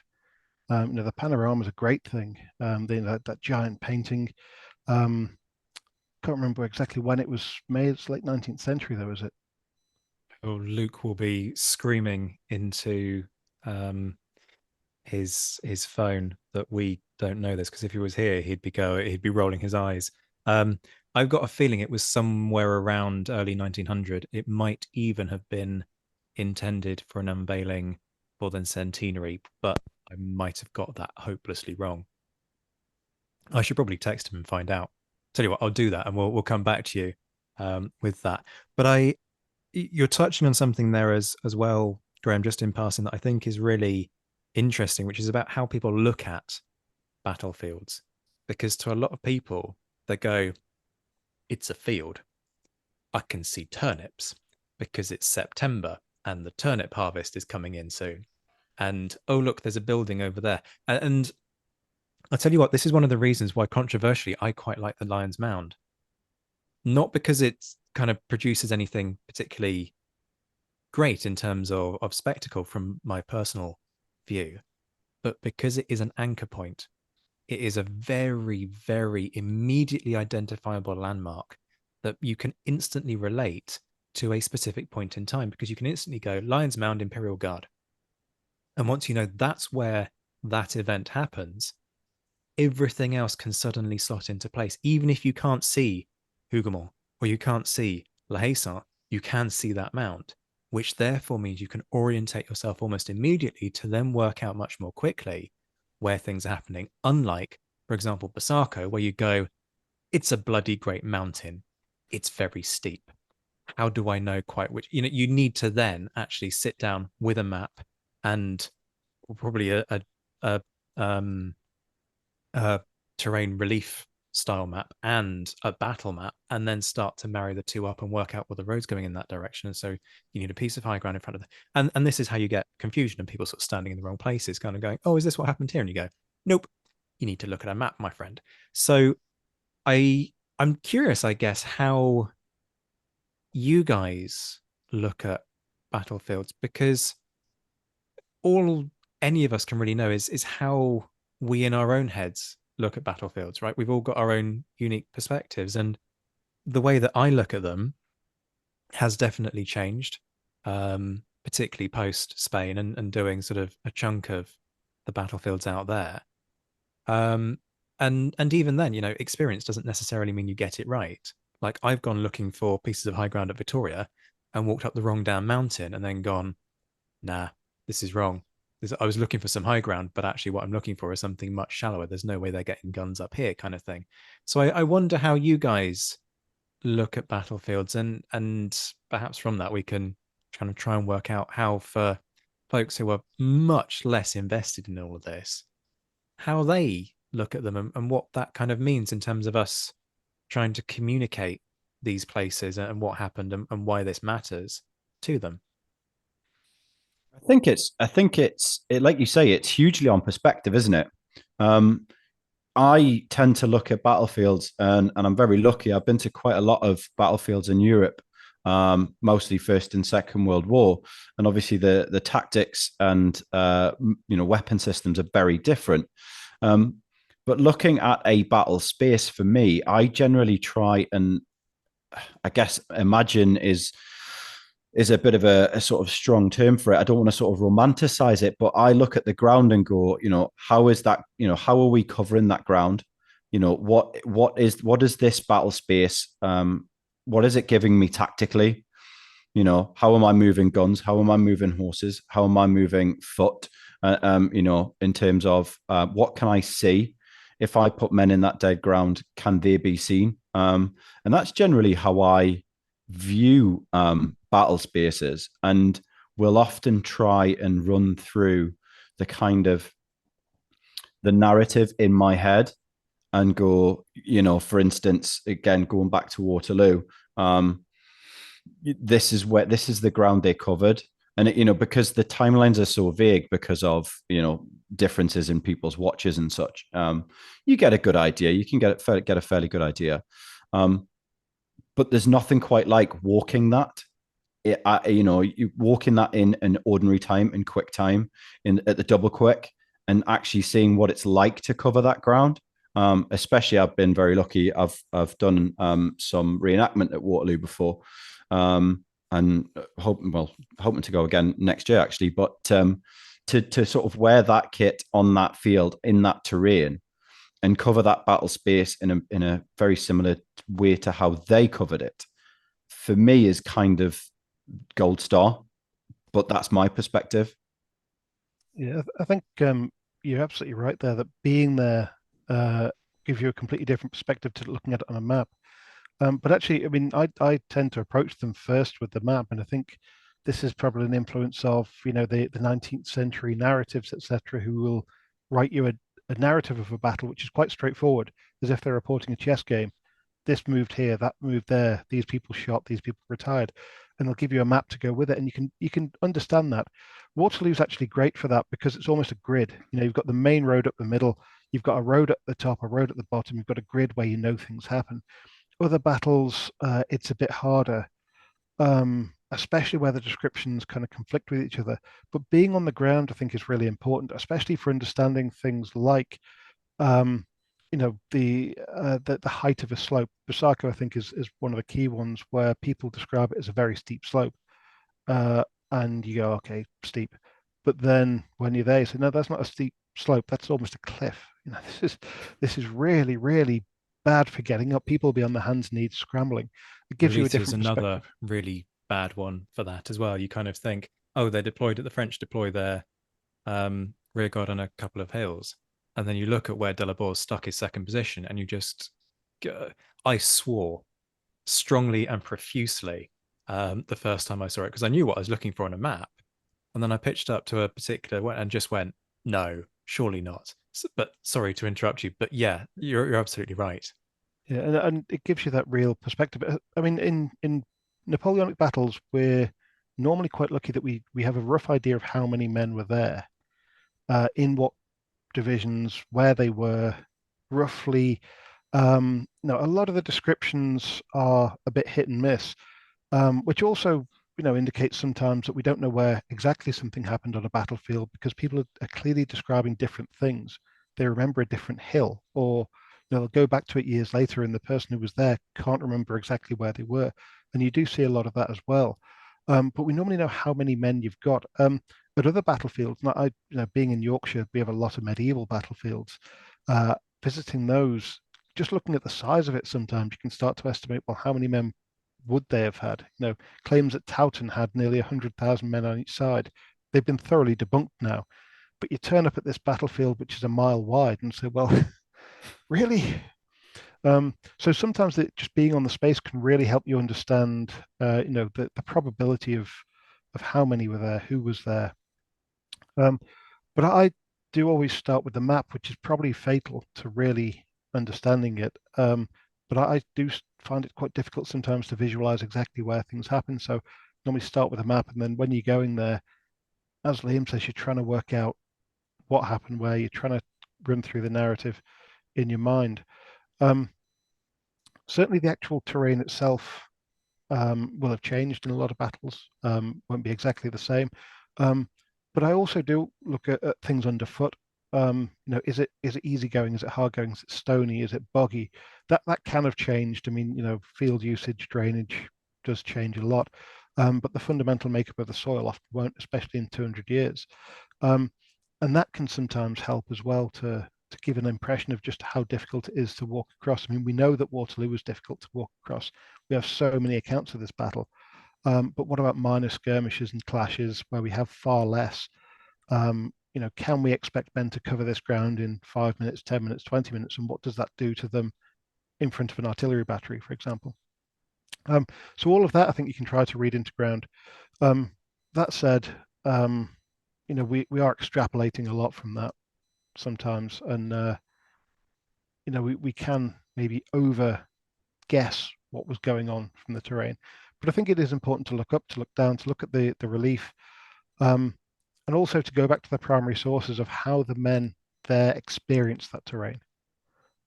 You know, the panorama is a great thing. That giant painting. Can't remember exactly when it was made. It's late 19th century, though, is it? Oh, Luke will be screaming into his phone that we don't know this, because if he was here, he'd be rolling his eyes. I've got a feeling it was somewhere around early 1900. It might even have been intended for an unveiling for the centenary, but I might have got that hopelessly wrong. I should probably text him and find out. Tell you what, I'll do that, and we'll come back to you with that. But you're touching on something there as well, Graeme, just in passing, that I think is really interesting, which is about how people look at battlefields. Because to a lot of people, they go, it's a field. I can see turnips because it's September and the turnip harvest is coming in soon. And oh, look, there's a building over there. And I'll tell you what, this is one of the reasons why, controversially, I quite like the Lion's Mound. Not because it kind of produces anything particularly great in terms of spectacle from my personal view, but because it is an anchor point. It is a very, very immediately identifiable landmark that you can instantly relate to a specific point in time, because you can instantly go Lion's Mound, Imperial Guard. And once you know that's where that event happens, everything else can suddenly slot into place. Even if you can't see Hougoumont or you can't see La Haye-Saint, you can see that mound, which therefore means you can orientate yourself almost immediately to then work out much more quickly where things are happening. Unlike, for example, Basako, where you go, it's a bloody great mountain. It's very steep. How do I know quite which? You know, you need to then actually sit down with a map and probably a terrain relief style map and a battle map, and then start to marry the two up and work out what the road's going in that direction. And so you need a piece of high ground in front of them. And this is how you get confusion and people sort of standing in the wrong places, kind of going, oh, is this what happened here? And you go, nope, you need to look at a map, my friend. So I'm curious, I guess, how you guys look at battlefields, because all any of us can really know is how we in our own heads look at battlefields, right? We've all got our own unique perspectives, and the way that I look at them has definitely changed, particularly post Spain and doing sort of a chunk of the battlefields out there. And even then, you know, experience doesn't necessarily mean you get it right. Like, I've gone looking for pieces of high ground at Victoria and walked up the wrong damn mountain and then gone, nah, this is wrong. I was looking for some high ground, but actually what I'm looking for is something much shallower. There's no way they're getting guns up here, kind of thing. So I wonder how you guys look at battlefields, and perhaps from that we can kind of try and work out how, for folks who are much less invested in all of this, how they look at them, and what that kind of means in terms of us trying to communicate these places and what happened and why this matters to them. I think it's like you say, it's hugely on perspective, isn't it? I tend to look at battlefields, and I'm very lucky. I've been to quite a lot of battlefields in Europe, mostly First and Second World War, and obviously the tactics and weapon systems are very different. But looking at a battle space for me, I generally try and, I guess, imagine is a bit of a sort of strong term for it. I don't want to sort of romanticize it, but I look at the ground and go, how is that? How are we covering that ground? What is this battle space? What is it giving me tactically? How am I moving guns? How am I moving horses? How am I moving foot? In terms of what can I see? If I put men in that dead ground, can they be seen? And that's generally how I view battle spaces, and will often try and run through the kind of the narrative in my head and go, for instance, again, going back to Waterloo, this is the ground they covered. And because the timelines are so vague because of differences in people's watches and such, you get a good idea. You can get a fairly good idea, but there's nothing quite like walking that. You walking that in an ordinary time, in quick time, at the double quick, and actually seeing what it's like to cover that ground. Especially, I've been very lucky. I've done some reenactment at Waterloo before, and hoping to go again next year actually. But to sort of wear that kit on that field in that terrain and cover that battle space in a very similar way to how they covered it, for me is kind of gold star. But that's my perspective. Yeah, I think you're absolutely right there that being there gives you a completely different perspective to looking at it on a map. But actually, I mean, I tend to approach them first with the map, and I think this is probably an influence of the 19th century narratives, etc., who will write you a narrative of a battle which is quite straightforward, as if they're reporting a chess game. This moved here, that moved there, these people shot, these people retired, and they'll give you a map to go with it, and you can understand that. Waterloo's actually great for that because it's almost a grid. You've got the main road up the middle, you've got a road at the top, a road at the bottom, you've got a grid where things happen. Other battles, it's a bit harder, especially where the descriptions kind of conflict with each other. But being on the ground, I think, is really important, especially for understanding things like um, the height of a slope. Busako, I think, is one of the key ones where people describe it as a very steep slope, and you go, okay, steep. But then when you're there, you say, no, that's not a steep slope. That's almost a cliff. This is really, really bad for getting up. People will be on their hands and knees scrambling. It gives you a Release is different another perspective. really bad one for that as well. You kind of think, oh, they're deployed at the French deploy their rear guard on a couple of hills. And then you look at where Delabor's stuck his second position, and you just, I swore strongly and profusely the first time I saw it because I knew what I was looking for on a map. And then I pitched up to a particular one and just went, no, surely not. But sorry to interrupt you, but yeah, you're absolutely right. Yeah, and it gives you that real perspective. I mean, in Napoleonic battles, we're normally quite lucky that we have a rough idea of how many men were there, in what divisions, where they were, roughly. No, a lot of the descriptions are a bit hit and miss, which also indicates sometimes that we don't know where exactly something happened on a battlefield because people are clearly describing different things. They remember a different hill, or they'll go back to it years later, and the person who was there can't remember exactly where they were. And you do see a lot of that as well. But we normally know how many men you've got. At other battlefields, being in Yorkshire, we have a lot of medieval battlefields. Visiting those, just looking at the size of it, sometimes you can start to estimate, well, how many men would they have had? Claims that Towton had nearly 100,000 men on each side. They've been thoroughly debunked now. But you turn up at this battlefield, which is a mile wide, and say, well, really? So sometimes just being on the space can really help you understand, the probability of how many were there, who was there. Um, but I do always start with the map, which is probably fatal to really understanding it. But I do find it quite difficult sometimes to visualize exactly where things happen. So normally start with a map, and then when you're going there, as Liam says, you're trying to work out what happened where. You're trying to run through the narrative in your mind. Um, Certainly, the actual terrain itself. will have changed in a lot of battles, won't be exactly the same. But I also do look at things underfoot. Is it easy going? Is it hard going? Is it stony? Is it boggy? That can have changed. I mean, field usage, drainage does change a lot, but the fundamental makeup of the soil often won't, especially in 200 years. Um, and that can sometimes help as well to give an impression of just how difficult it is to walk across. I mean, we know that Waterloo was difficult to walk across. We have so many accounts of this battle. But what about minor skirmishes and clashes where we have far less? Can we expect men to cover this ground in 5 minutes, 10 minutes, 20 minutes? And what does that do to them in front of an artillery battery, for example? So all of that, I think you can try to read into ground. That said, we are extrapolating a lot from that sometimes, and we can maybe over guess what was going on from the terrain. But I think it is important to look up, to look down, to look at the relief, and also to go back to the primary sources of how the men there experienced that terrain.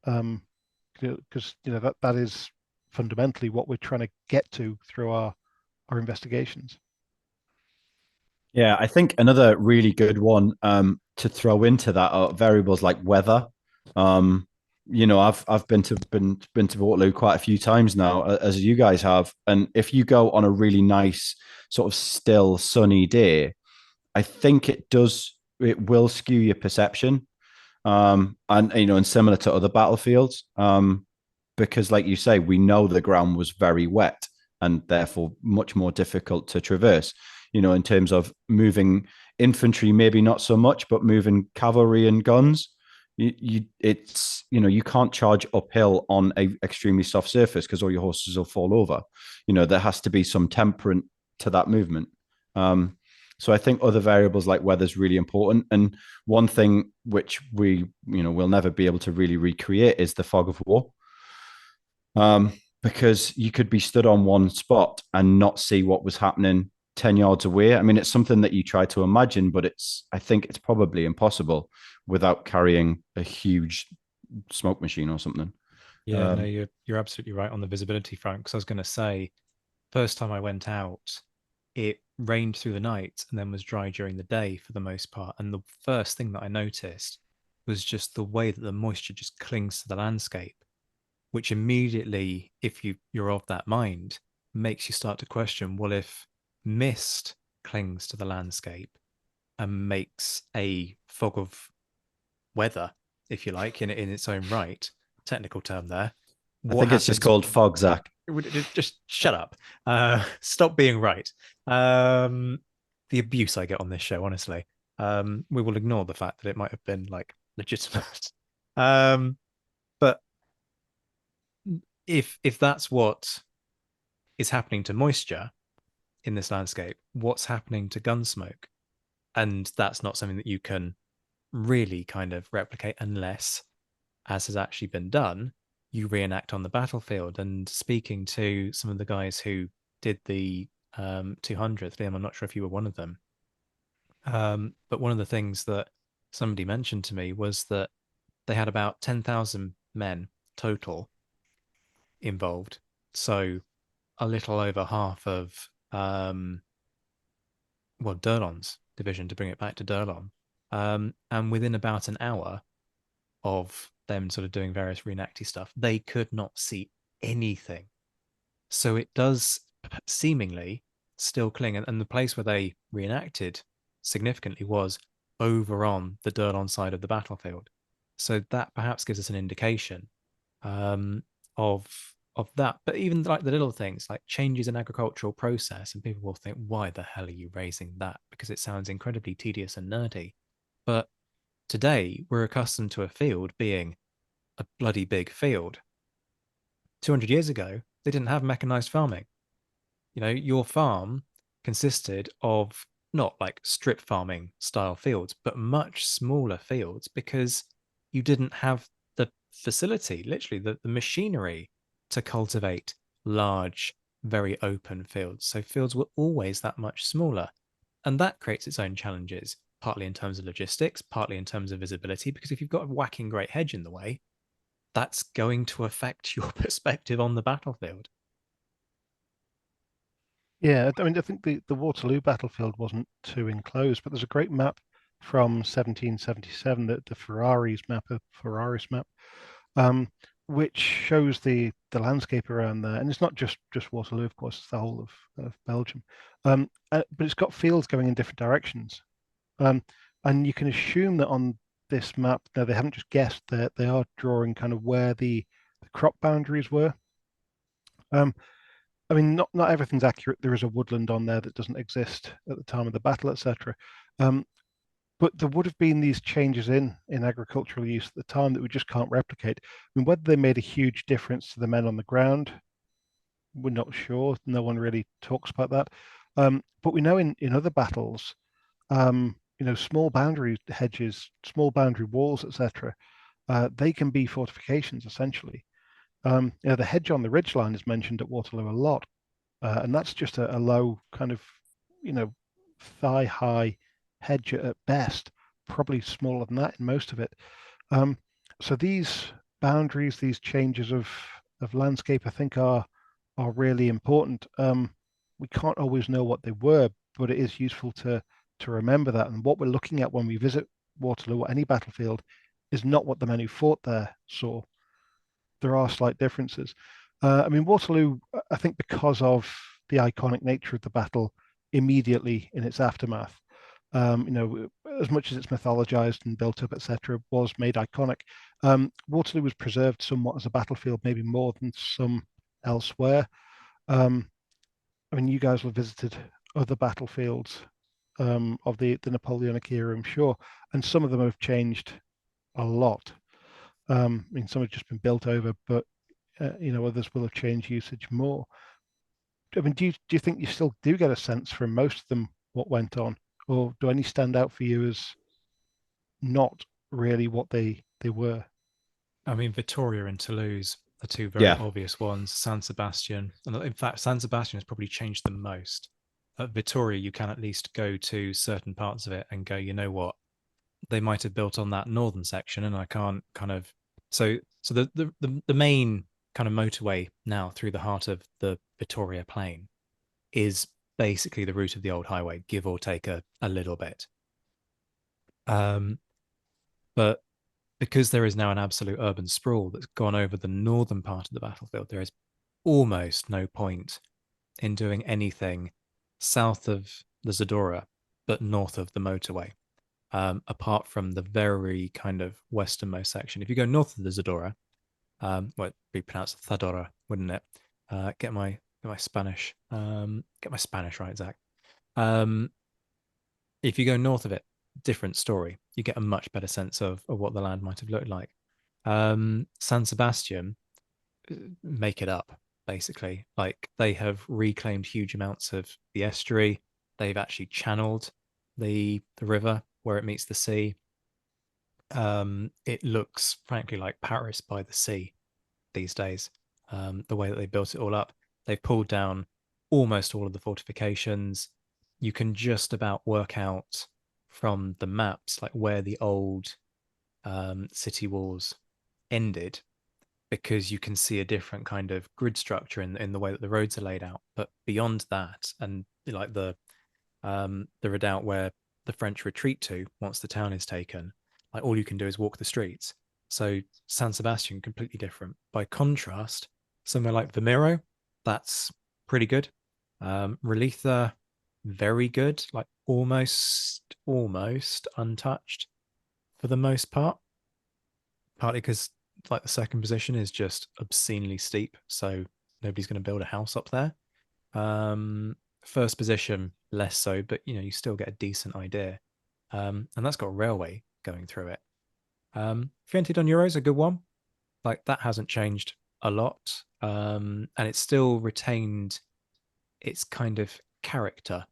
Because that is fundamentally what we're trying to get to through our investigations. Yeah, I think another really good one to throw into that are variables like weather. Um, I've been to Waterloo quite a few times now, as you guys have, and if you go on a really nice sort of still sunny day, I think it will skew your perception, and similar to other battlefields, because like you say, we know the ground was very wet and therefore much more difficult to traverse. In terms of moving infantry, maybe not so much, but moving cavalry and guns, you can't charge uphill on a extremely soft surface because all your horses will fall over. There has to be some temperament to that movement. So I think other variables like weather is really important. And one thing which we'll never be able to really recreate is the fog of war. Because you could be stood on one spot and not see what was happening 10 yards away. I mean, it's something that you try to imagine, but I think it's probably impossible without carrying a huge smoke machine or something. Yeah, no, you're absolutely right on the visibility front. Because I was going to say, first time I went out, it rained through the night and then was dry during the day for the most part. And the first thing that I noticed was just the way that the moisture just clings to the landscape, which immediately, if you're of that mind, makes you start to question, well, if mist clings to the landscape and makes a fog of weather, if you like, in its own right, technical term there, I what think it's just happens? called fog, Zach. Just shut up. Stop being right. The abuse I get on this show, honestly. We will ignore the fact that it might have been like legitimate. But if that's what is happening to moisture in this landscape, what's happening to gun smoke? And that's not something that you can really kind of replicate unless, as has actually been done, you reenact on the battlefield. And speaking to some of the guys who did the 200th, Liam, I'm not sure if you were one of them, but one of the things that somebody mentioned to me was that they had about 10,000 men total involved. So a little over half of Durlon's division, to bring it back to Durlon. And within about an hour of them sort of doing various reenacty stuff, they could not see anything. So it does seemingly still cling. And the place where they reenacted significantly was over on the Durlon side of the battlefield. So that perhaps gives us an indication um, of that. But even like the little things like changes in agricultural process, and people will think, why the hell are you raising that? Because it sounds incredibly tedious and nerdy. But today we're accustomed to a field being a bloody big field. 200 years ago, they didn't have mechanized farming. Your farm consisted of not like strip farming style fields, but much smaller fields because you didn't have the facility, literally the machinery to cultivate large, very open fields. So fields were always that much smaller. And that creates its own challenges, partly in terms of logistics, partly in terms of visibility, because if you've got a whacking great hedge in the way, that's going to affect your perspective on the battlefield. Yeah, I mean, I think the Waterloo battlefield wasn't too enclosed, but there's a great map from 1777, the Ferraris map, um, which shows the landscape around there, and it's not just Waterloo, of course, it's the whole of Belgium, but it's got fields going in different directions, um, and you can assume that on this map, now they haven't just guessed that they are drawing kind of where the crop boundaries were. Um, I mean, not everything's accurate. There is a woodland on there that doesn't exist at the time of the battle, etc. Um, but there would have been these changes in agricultural use at the time that we just can't replicate. I mean, whether they made a huge difference to the men on the ground, we're not sure. No one really talks about that. But we know in other battles, small boundary hedges, small boundary walls, etc. They can be fortifications essentially. The hedge on the ridgeline is mentioned at Waterloo a lot, and that's just a low kind of, you know, thigh high hedge at best, probably smaller than that in most of it. Um, so these boundaries, these changes of landscape, I think are really important. We can't always know what they were, but it is useful to remember that. And what we're looking at when we visit Waterloo or any battlefield is not what the men who fought there saw. There are slight differences. I mean, Waterloo, I think because of the iconic nature of the battle immediately in its aftermath, as much as it's mythologized and built up, etc., was made iconic. Waterloo was preserved somewhat as a battlefield, maybe more than some elsewhere. Um, I mean, you guys have visited other battlefields of the Napoleonic era, I'm sure, and some of them have changed a lot. I mean, some have just been built over, but others will have changed usage more. I mean, do you think you still do get a sense from most of them what went on, or do any stand out for you as not really what they were? I mean, Vittoria and Toulouse are two very Yeah. obvious ones. San Sebastian, and in fact, San Sebastian has probably changed the most. At Vittoria, you can at least go to certain parts of it and go, you know what, they might have built on that northern section, and I can't kind of. So the main kind of motorway now through the heart of the Vittoria Plain is basically the route of the old highway, give or take a little bit. Um, but because there is now an absolute urban sprawl that's gone over the northern part of the battlefield, there is almost no point in doing anything south of the Zadorra, but north of the motorway. Apart from the very kind of westernmost section. If you go north of the Zadorra, well, it'd be pronounced Thadora, wouldn't it? Get my Spanish right, Zach. Um, if you go north of it, different story. You get a much better sense of what the land might have looked like. San Sebastian, make it up, basically. Like they have reclaimed huge amounts of the estuary. They've actually channeled the river where it meets the sea. It looks frankly like Paris by the sea these days. The way that they built it all up, they've pulled down almost all of the fortifications. You can just about work out from the maps like where the old city walls ended because you can see a different kind of grid structure in the way that the roads are laid out. But beyond that, and like the redoubt where the French retreat to once the town is taken, like all you can do is walk the streets. So San Sebastian, completely different. By contrast, somewhere like Vimero, that's pretty good. Relitha, very good, like almost untouched for the most part. Partly because like the second position is just obscenely steep, so nobody's going to build a house up there. First position, less so, but you still get a decent idea. And that's got a railway going through it. Fiente Don Euro is a good one. Like that hasn't changed a lot. And it's still retained its kind of character.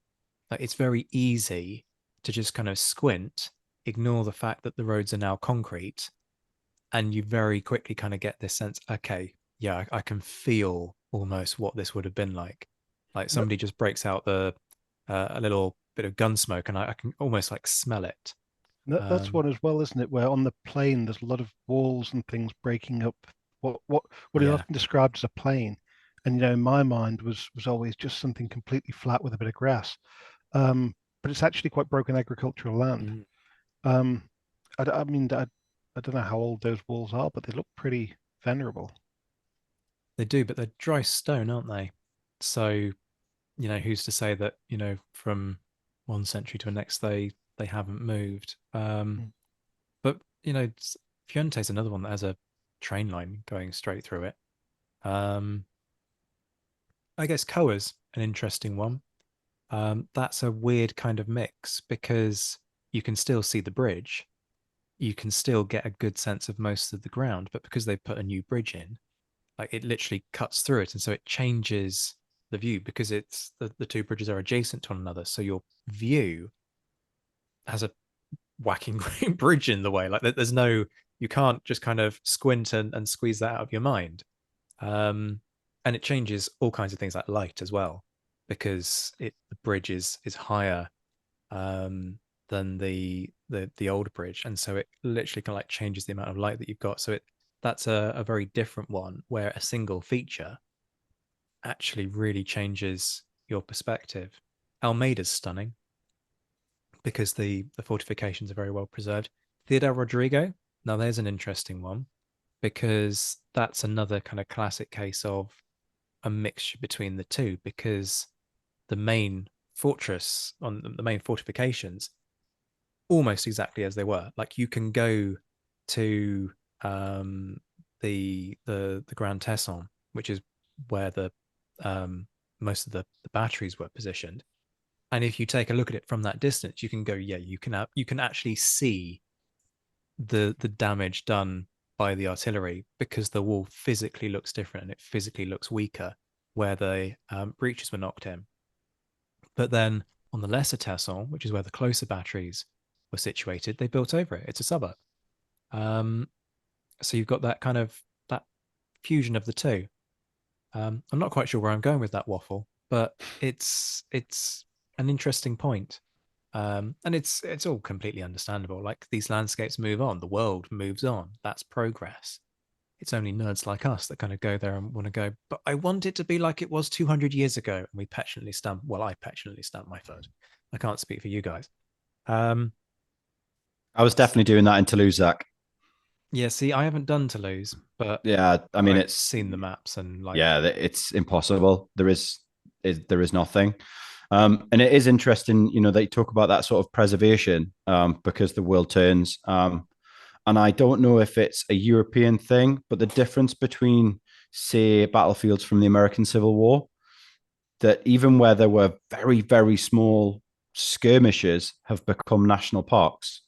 Like it's very easy to just kind of squint, ignore the fact that the roads are now concrete, and you very quickly kind of get this sense, okay, yeah, I can feel almost what this would have been like. Like That, somebody just breaks out the a little bit of gun smoke, and I can almost like smell it. that's Um, one as well, isn't it? Where on the plain there's a lot of walls and things breaking up what is yeah, often described as a plain, and in my mind was always just something completely flat with a bit of grass. But it's actually quite broken agricultural land. Mm. Um, I mean, I don't know how old those walls are, but they look pretty venerable. They do, but they're dry stone, aren't they? So, who's to say that, from one century to the next they haven't moved. Mm. But Fionte is another one that has a train line going straight through it. Um, I guess Coa's an interesting one. That's a weird kind of mix because you can still see the bridge, you can still get a good sense of most of the ground, but because they put a new bridge in, like it literally cuts through it, and so it changes the view because it's the two bridges are adjacent to one another, so your view has a whacking great bridge in the way. Like there's no, you can't just kind of squint and squeeze that out of your mind. Um, and it changes all kinds of things like light as well, because the bridge is higher um, than the older bridge, and so it literally kind of like changes the amount of light that you've got. So that's a very different one where a single feature actually really changes your perspective. Almeida's stunning because the fortifications are very well preserved. Theodore Rodrigo, now there's an interesting one because that's another kind of classic case of a mixture between the two because the main fortress on the main fortifications almost exactly as they were. Like you can go to um, the Grand Tesson, which is where the most of the batteries were positioned. And if you take a look at it from that distance, you can go, yeah, you can actually see the damage done by the artillery because the wall physically looks different and it physically looks weaker where the breaches were knocked in. But then on the lesser Tesson, which is where the closer batteries were situated, they built over it. It's a suburb. Um, so you've got that kind of that fusion of the two. I'm not quite sure where I'm going with that waffle, but it's an interesting point. And it's all completely understandable. Like these landscapes move on, the world moves on. That's progress. It's only nerds like us that kind of go there and want to go, but I want it to be like it was 200 years ago. And we petulantly stamp, well, I petulantly stamp my foot. I can't speak for you guys. Um, I was definitely doing that in Toulouse, Zach. yeah, see, I haven't done Toulouse, but Yeah, I mean I've it's seen the maps and like, yeah, it's impossible. There is nothing. And it is interesting, they talk about that sort of preservation because the world turns. And I don't know if it's a European thing, but the difference between, say, battlefields from the American Civil War, that even where there were very, very small skirmishes, have become national parks.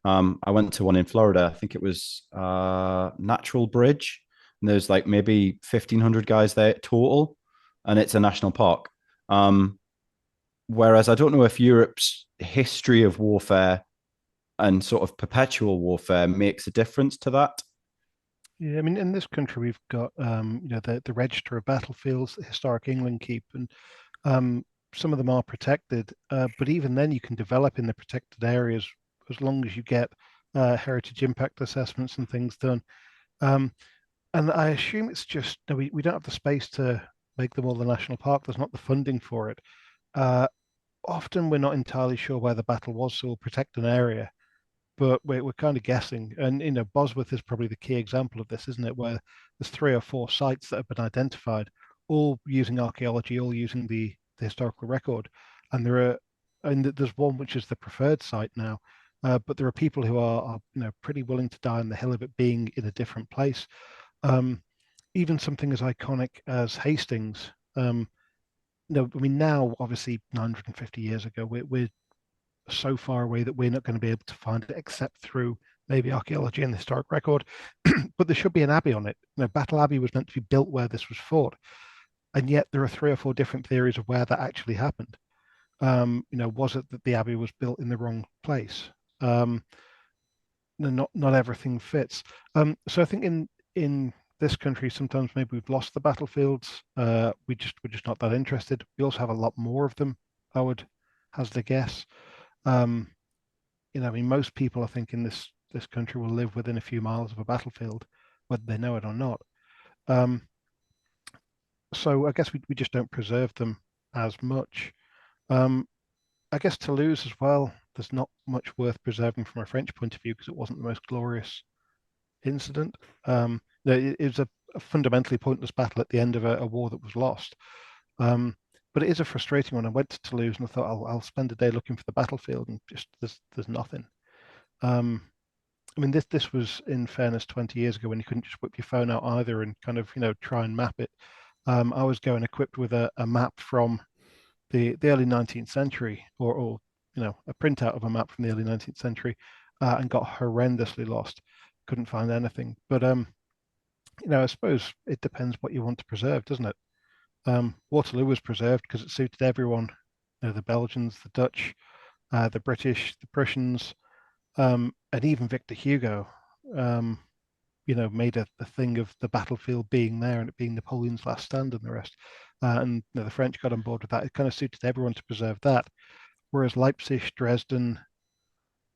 I went to one in Florida. I think it was Natural Bridge. And there's like maybe 1,500 guys there total, and it's a national park. Whereas I don't know if Europe's history of warfare and sort of perpetual warfare makes a difference to that. Yeah, I mean, in this country, we've got the Register of Battlefields, the Historic England Keep, and um, some of them are protected. But even then, you can develop in the protected areas as long as you get heritage impact assessments and things done. Um, and I assume it's just no, we don't have the space to make them all the national park. There's not the funding for it. Uh, Often, we're not entirely sure where the battle was, so we'll protect an area but we're kind of guessing. And Bosworth is probably the key example of this, isn't it? Where there's 3 or 4 sites that have been identified, all using archaeology, all using the historical record, and there's one which is the preferred site now. But there are people who are pretty willing to die on the hill of it being in a different place. Um, Even something as iconic as Hastings. No, I mean now, obviously, 950 years ago, we're so far away that we're not going to be able to find it except through maybe archaeology and the historic record. But there should be an abbey on it. Battle Abbey was meant to be built where this was fought, and yet there are 3 or 4 different theories of where that actually happened. Was it that the abbey was built in the wrong place? Not everything fits. So I think in this country, sometimes maybe we've lost the battlefields. We're just not that interested. We also have a lot more of them. I would hazard a guess. Um, I mean, most people, I think, in this country will live within a few miles of a battlefield, whether they know it or not. Um, So I guess we just don't preserve them as much. Um, I guess Toulouse as well, there's not much worth preserving from a French point of view because it wasn't the most glorious incident. No, it was a fundamentally pointless battle at the end of a war that was lost. Um, but it is a frustrating one. I went to Toulouse and I thought I'll spend a day looking for the battlefield, and just there's nothing. Um, I mean, this was, in fairness, 20 years ago when you couldn't just whip your phone out either and kind of try and map it. I was going equipped with a map from the early 19th century, or a printout of a map from the early 19th century, and got horrendously lost. Couldn't find anything. But I suppose it depends what you want to preserve, doesn't it? Waterloo was preserved because it suited everyone. The Belgians, the Dutch, the British, the Prussians, and even Victor Hugo. Made a thing of the battlefield being there and it being Napoleon's last stand and the rest. And the French got on board with that. It kind of suited everyone to preserve that. Whereas Leipzig, Dresden,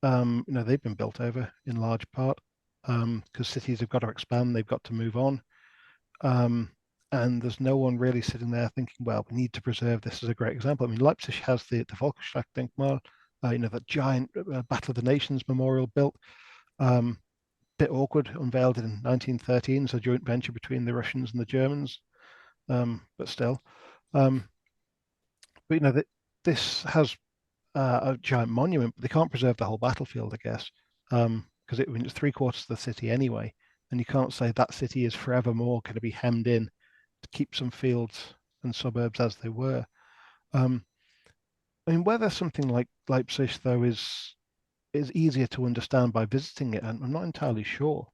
they've been built over in large part because cities have got to expand, they've got to move on. Um, and there's no one really sitting there thinking, well, we need to preserve this as a great example. I mean, Leipzig has the Volksschlachtdenkmal, that giant Battle of the Nations memorial built. Bit awkward, unveiled in 1913, so a joint venture between the Russians and the Germans, but still. Um, but this has a giant monument, but they can't preserve the whole battlefield, I guess, because it's three-quarters of the city anyway, and you can't say that city is forevermore going to be hemmed in to keep some fields and suburbs as they were. Um, I mean, whether something like Leipzig, though, is easier to understand by visiting it, I'm not entirely sure.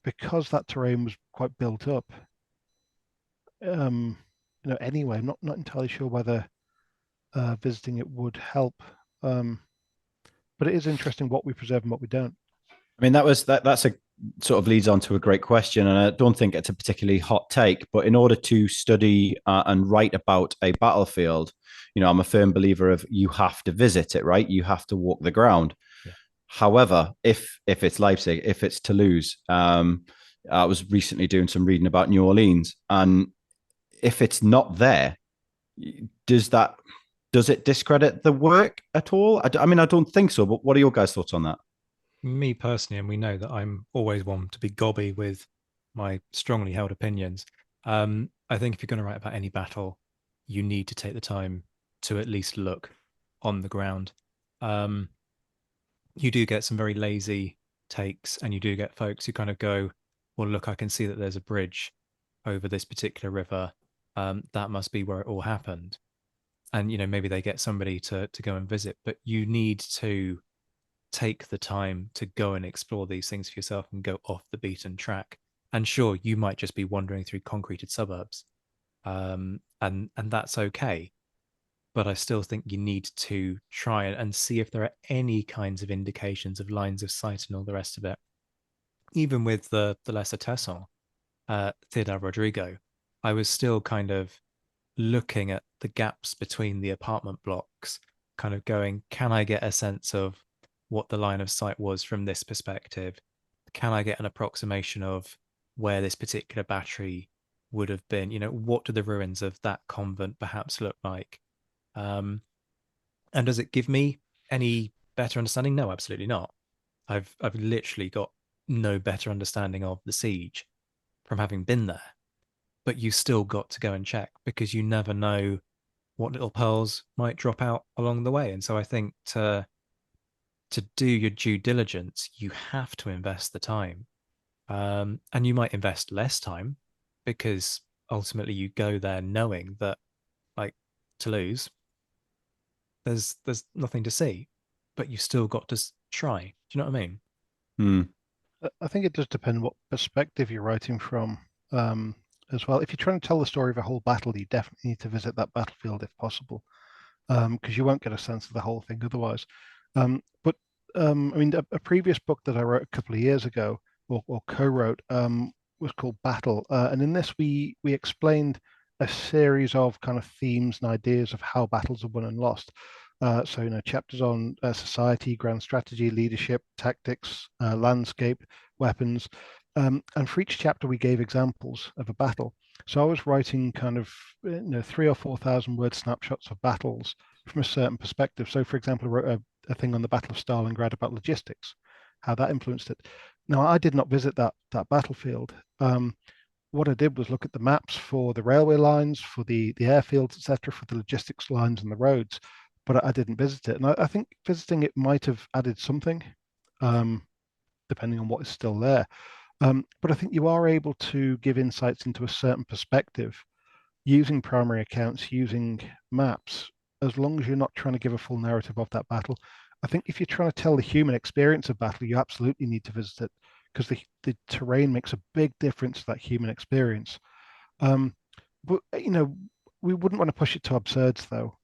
Because that terrain was quite built up. Anyway, I'm not entirely sure whether visiting it would help. But it is interesting what we preserve and what we don't. I mean, that's a sort of leads on to a great question, and I don't think it's a particularly hot take. But in order to study and write about a battlefield, I'm a firm believer of you have to visit it, right? You have to walk the ground. Yeah. However, if it's Leipzig, if it's Toulouse, I was recently doing some reading about New Orleans, and if it's not there, does it discredit the work at all? I mean, I don't think so. But what are your guys' thoughts on that? Me personally, and we know that I'm always one to be gobby with my strongly held opinions. I think if you're going to write about any battle, you need to take the time to at least look on the ground. You do get some very lazy takes, and you do get folks who kind of go, well, look, I can see that there's a bridge over this particular river. That must be where it all happened. And, maybe they get somebody to go and visit, but you need to take the time to go and explore these things for yourself and go off the beaten track. And sure, you might just be wandering through concreted suburbs, and that's okay. But I still think you need to try and see if there are any kinds of indications of lines of sight and all the rest of it. Even with the Lesser Tesson, Ciudad Rodrigo, I was still kind of looking at the gaps between the apartment blocks, kind of going, can I get a sense of what the line of sight was from this perspective? Can I get an approximation of where this particular battery would have been? What do the ruins of that convent perhaps look like? And does it give me any better understanding? No, absolutely not. I've literally got no better understanding of the siege from having been there. But you still got to go and check because you never know what little pearls might drop out along the way. And so I think to do your due diligence, you have to invest the time. And you might invest less time because ultimately you go there knowing that, like Toulouse, there's nothing to see, but you still got to try. Do you know what I mean? Hmm. I think it does depend what perspective you're writing from as well. If you're trying to tell the story of a whole battle, you definitely need to visit that battlefield if possible, because you won't get a sense of the whole thing otherwise. But I mean, a previous book that I wrote a couple of years ago, or co-wrote, was called Battle, and in this we explained a series of kind of themes and ideas of how battles are won and lost. So chapters on society, grand strategy, leadership, tactics, landscape, weapons, And for each chapter, we gave examples of a battle. So I was writing kind of 3,000 or 4,000 word snapshots of battles from a certain perspective. So, for example, I wrote a thing on the Battle of Stalingrad about logistics, how that influenced it. Now, I did not visit that battlefield. What I did was look at the maps for the railway lines, for the airfields, etc., for the logistics lines and the roads, but I didn't visit it. And I think visiting it might have added something, um, depending on what is still there. But I think you are able to give insights into a certain perspective using primary accounts, using maps, as long as you're not trying to give a full narrative of that battle. I think if you're trying to tell the human experience of battle, you absolutely need to visit it because the terrain makes a big difference to that human experience. Um, but we wouldn't want to push it to absurds, though.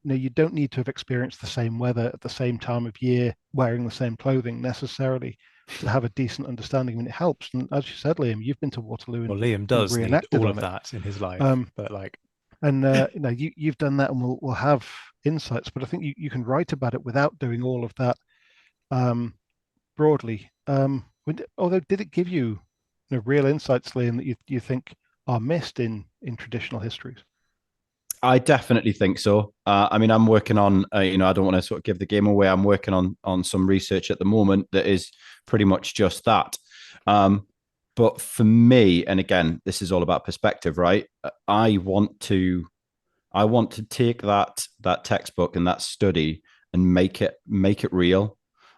You don't need to have experienced the same weather at the same time of year, wearing the same clothing necessarily to have a decent understanding. I mean, it helps. And as you said, Liam, you've been to Waterloo Well, Liam and does need reenacted all on of it. that in his life, Um, but like, and you've done that, and we'll have insights. But I think you can write about it without doing all of that broadly. Although, did it give you, real insights, Liam, that you think are missed in traditional histories? I definitely think so. I mean, I'm working on, I don't want to sort of give the game away. I'm working on some research at the moment that is pretty much just that. Um, but for me, and again, this is all about perspective, right? I want to take that textbook and that study and make it real,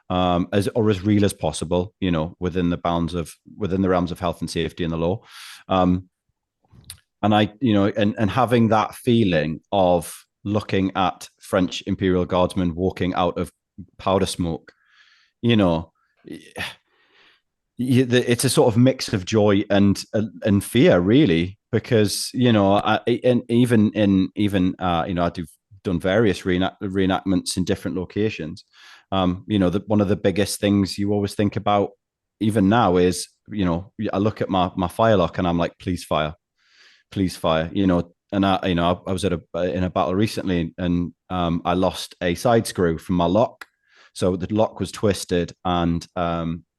as real as possible, within the realms of health and safety and the law. Um, and and having that feeling of looking at French Imperial Guardsmen walking out of powder smoke, you know, it's a sort of mix of joy and fear, really, because and I've done various reenactments in different locations. One of the biggest things you always think about, even now, is I look at my firelock and I'm like, please fire. And I was in a battle recently, and I lost a side screw from my lock, so the lock was twisted, and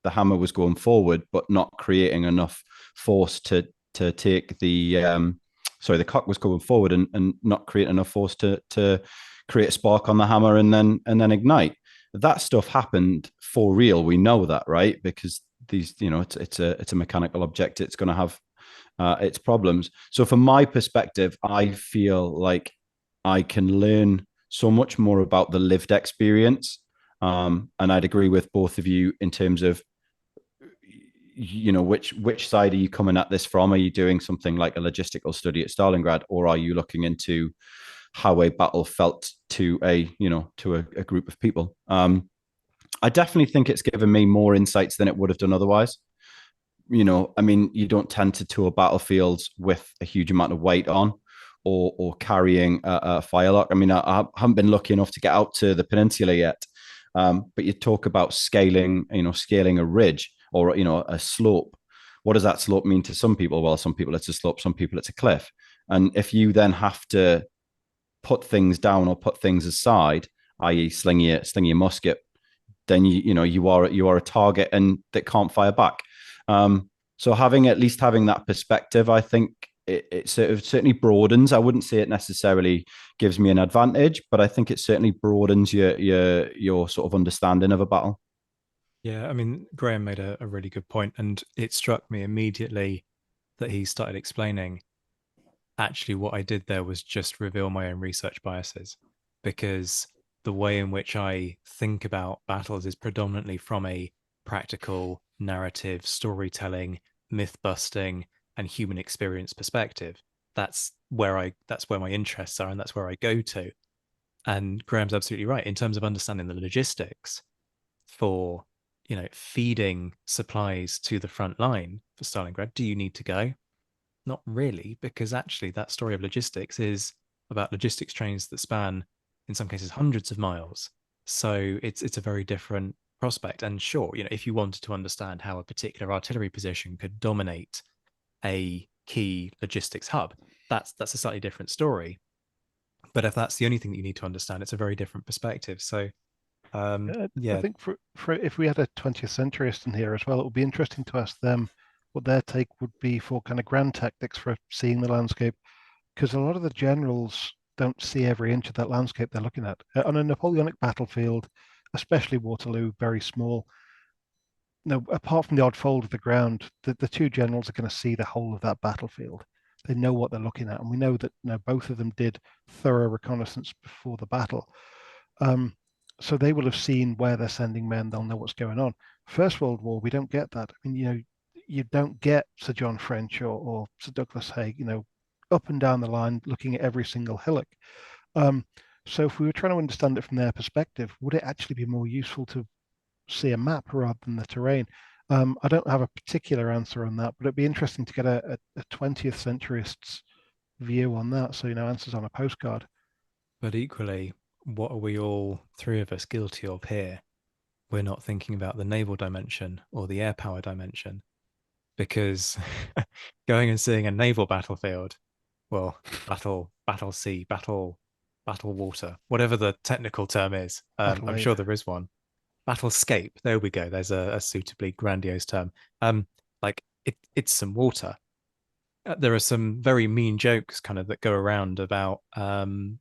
the hammer was going forward, but not creating enough force to take the cock was going forward and not creating enough force to create a spark on the hammer and then ignite. That stuff happened for real. We know that, right? Because it's a mechanical object. It's going to have its problems. So from my perspective, I feel like I can learn so much more about the lived experience. And I'd agree with both of you in terms of which side are you coming at this from? Are you doing something like a logistical study at Stalingrad, or are you looking into how a battle felt to a group of people? I definitely think it's given me more insights than it would have done otherwise. I mean, you don't tend to tour battlefields with a huge amount of weight on, or carrying a firelock. I mean, I haven't been lucky enough to get out to the peninsula yet, but you talk about scaling a ridge, or a slope. What does that slope mean to some people? Well, some people it's a slope, some people it's a cliff. And if you then have to put things down or put things aside, i.e., sling your musket, then you are a target and that can't fire back. So at least having that perspective, I think it certainly broadens. I wouldn't say it necessarily gives me an advantage, but I think it certainly broadens your sort of understanding of a battle. yeah, I mean, Graham made a really good point, and it struck me immediately that he started explaining actually what I did there was just reveal my own research biases, because the way in which I think about battles is predominantly from a practical narrative, storytelling, myth busting, and human experience perspective. That's where my interests are, and that's where I go to. And Graham's absolutely right in terms of understanding the logistics for feeding supplies to the front line for Stalingrad. Do you need to go? Not really, because actually that story of logistics is about logistics trains that span, in some cases, hundreds of miles. So it's a very different prospect. And sure, if you wanted to understand how a particular artillery position could dominate a key logistics hub, that's a slightly different story. But if that's the only thing that you need to understand, it's a very different perspective. So I yeah, think for if we had a 20th centuryist in here as well, it would be interesting to ask them what their take would be for kind of grand tactics for seeing the landscape, because a lot of the generals don't see every inch of that landscape they're looking at. On a Napoleonic battlefield, especially Waterloo, very small. No, apart from the odd fold of the ground, the two generals are going to see the whole of that battlefield. They know what they're looking at, and we know that both of them did thorough reconnaissance before the battle. Um, so they will have seen where they're sending men. They'll know what's going on. First World War, we don't get that. I mean, you don't get Sir John French or Sir Douglas Haig, up and down the line looking at every single hillock. Um, so if we were trying to understand it from their perspective, would it actually be more useful to see a map rather than the terrain? I don't have a particular answer on that, but it'd be interesting to get a 20th centuryist's view on that. So, answers on a postcard. But equally, what are we all, three of us, guilty of here? We're not thinking about the naval dimension or the air power dimension, because going and seeing a naval battlefield, well, battle sea, battle water, whatever the technical term is, Battle I'm aid. sure there is one. Battlescape, there we go. There's a suitably grandiose term. Like it's some water. There are some very mean jokes kind of that go around about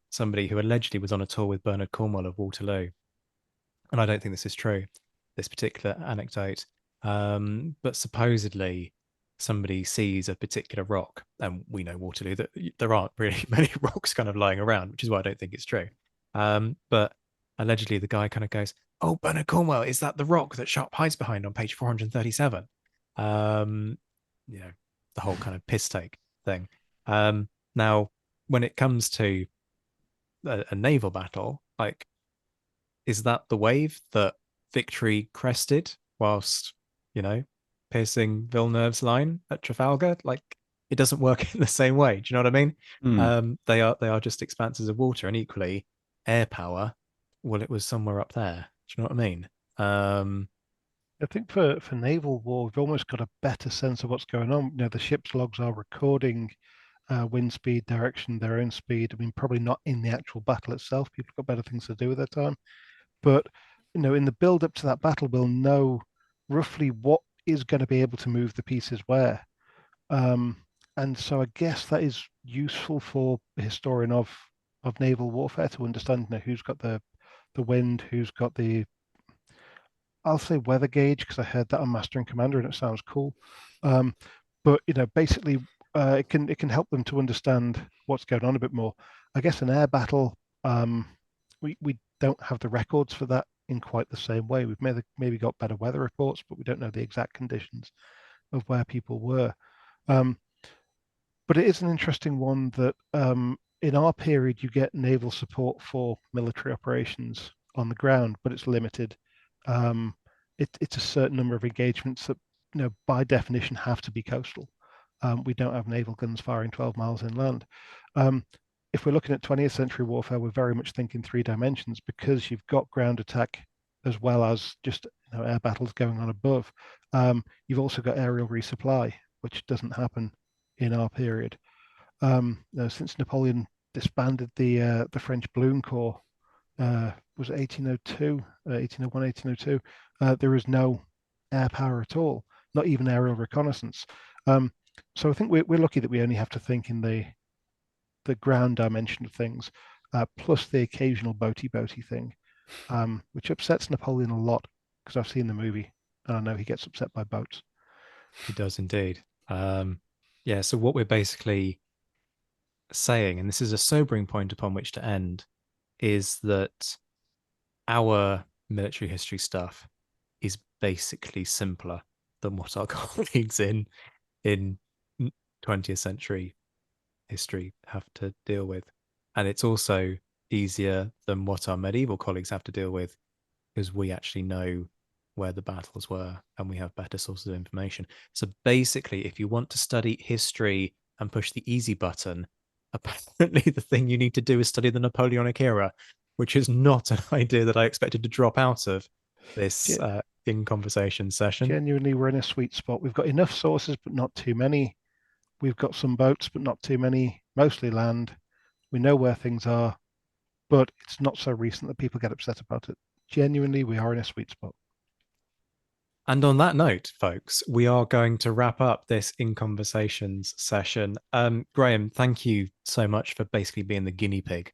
somebody who allegedly was on a tour with Bernard Cornwell of Waterloo, and I don't think this is true, this particular anecdote. But supposedly somebody sees a particular rock, and we know Waterloo that there aren't really many rocks kind of lying around, which is why I don't think it's true. But allegedly the guy kind of goes, "Oh, Bernard Cornwell, is that the rock that Sharp hides behind on page 437?" Um, you know, the whole kind of piss take thing. Now, when it comes to a naval battle, like, is that the wave that victory crested whilst, you know, piercing Villeneuve's line at Trafalgar? Like, it doesn't work in the same way. Do you know what I mean? Hmm. They are just expanses of water, and equally air power. Well, it was somewhere up there. Do you know what I mean? I think for naval war, we've almost got a better sense of what's going on. The ship's logs are recording wind speed, direction, their own speed. I mean, probably not in the actual battle itself. People have got better things to do with their time. But in the build up to that battle, we'll know roughly what is going to be able to move the pieces where. Um, and so I guess that is useful for a historian of naval warfare to understand who's got the wind, who's got the, I'll say, weather gauge, because I heard that on Master and Commander and it sounds cool. Um, but basically, it can help them to understand what's going on a bit more. I guess an air battle, we don't have the records for that in quite the same way. We've maybe got better weather reports, but we don't know the exact conditions of where people were. Um, but it is an interesting one that in our period you get naval support for military operations on the ground, but it's limited. Um, it's a certain number of engagements that, by definition, have to be coastal. We don't have naval guns firing 12 miles inland. If we're looking at 20th century warfare, we're very much thinking three dimensions, because you've got ground attack as well as just air battles going on above. You've also got aerial resupply, which doesn't happen in our period. Since Napoleon disbanded the French Balloon Corps, was it 1802, 1801, 1802? There is no air power at all, not even aerial reconnaissance. So I think we're lucky that we only have to think in the ground dimension of things, plus the occasional boaty thing, which upsets Napoleon a lot, because I've seen the movie and I know he gets upset by boats. He does indeed. Yeah. So what we're basically saying, and this is a sobering point upon which to end, is that our military history stuff is basically simpler than what our colleagues in 20th century history have to deal with, and it's also easier than what our medieval colleagues have to deal with, because we actually know where the battles were and we have better sources of information. So basically, if you want to study history and push the easy button, apparently the thing you need to do is study the Napoleonic era, which is not an idea that I expected to drop out of this in conversation session. Genuinely, we're in a sweet spot. We've got enough sources, but not too many. We've got some boats, but not too many, mostly land. We know where things are, but it's not so recent that people get upset about it. Genuinely, we are in a sweet spot. And on that note, folks, we are going to wrap up this In Conversations session. Graeme, thank you so much for basically being the guinea pig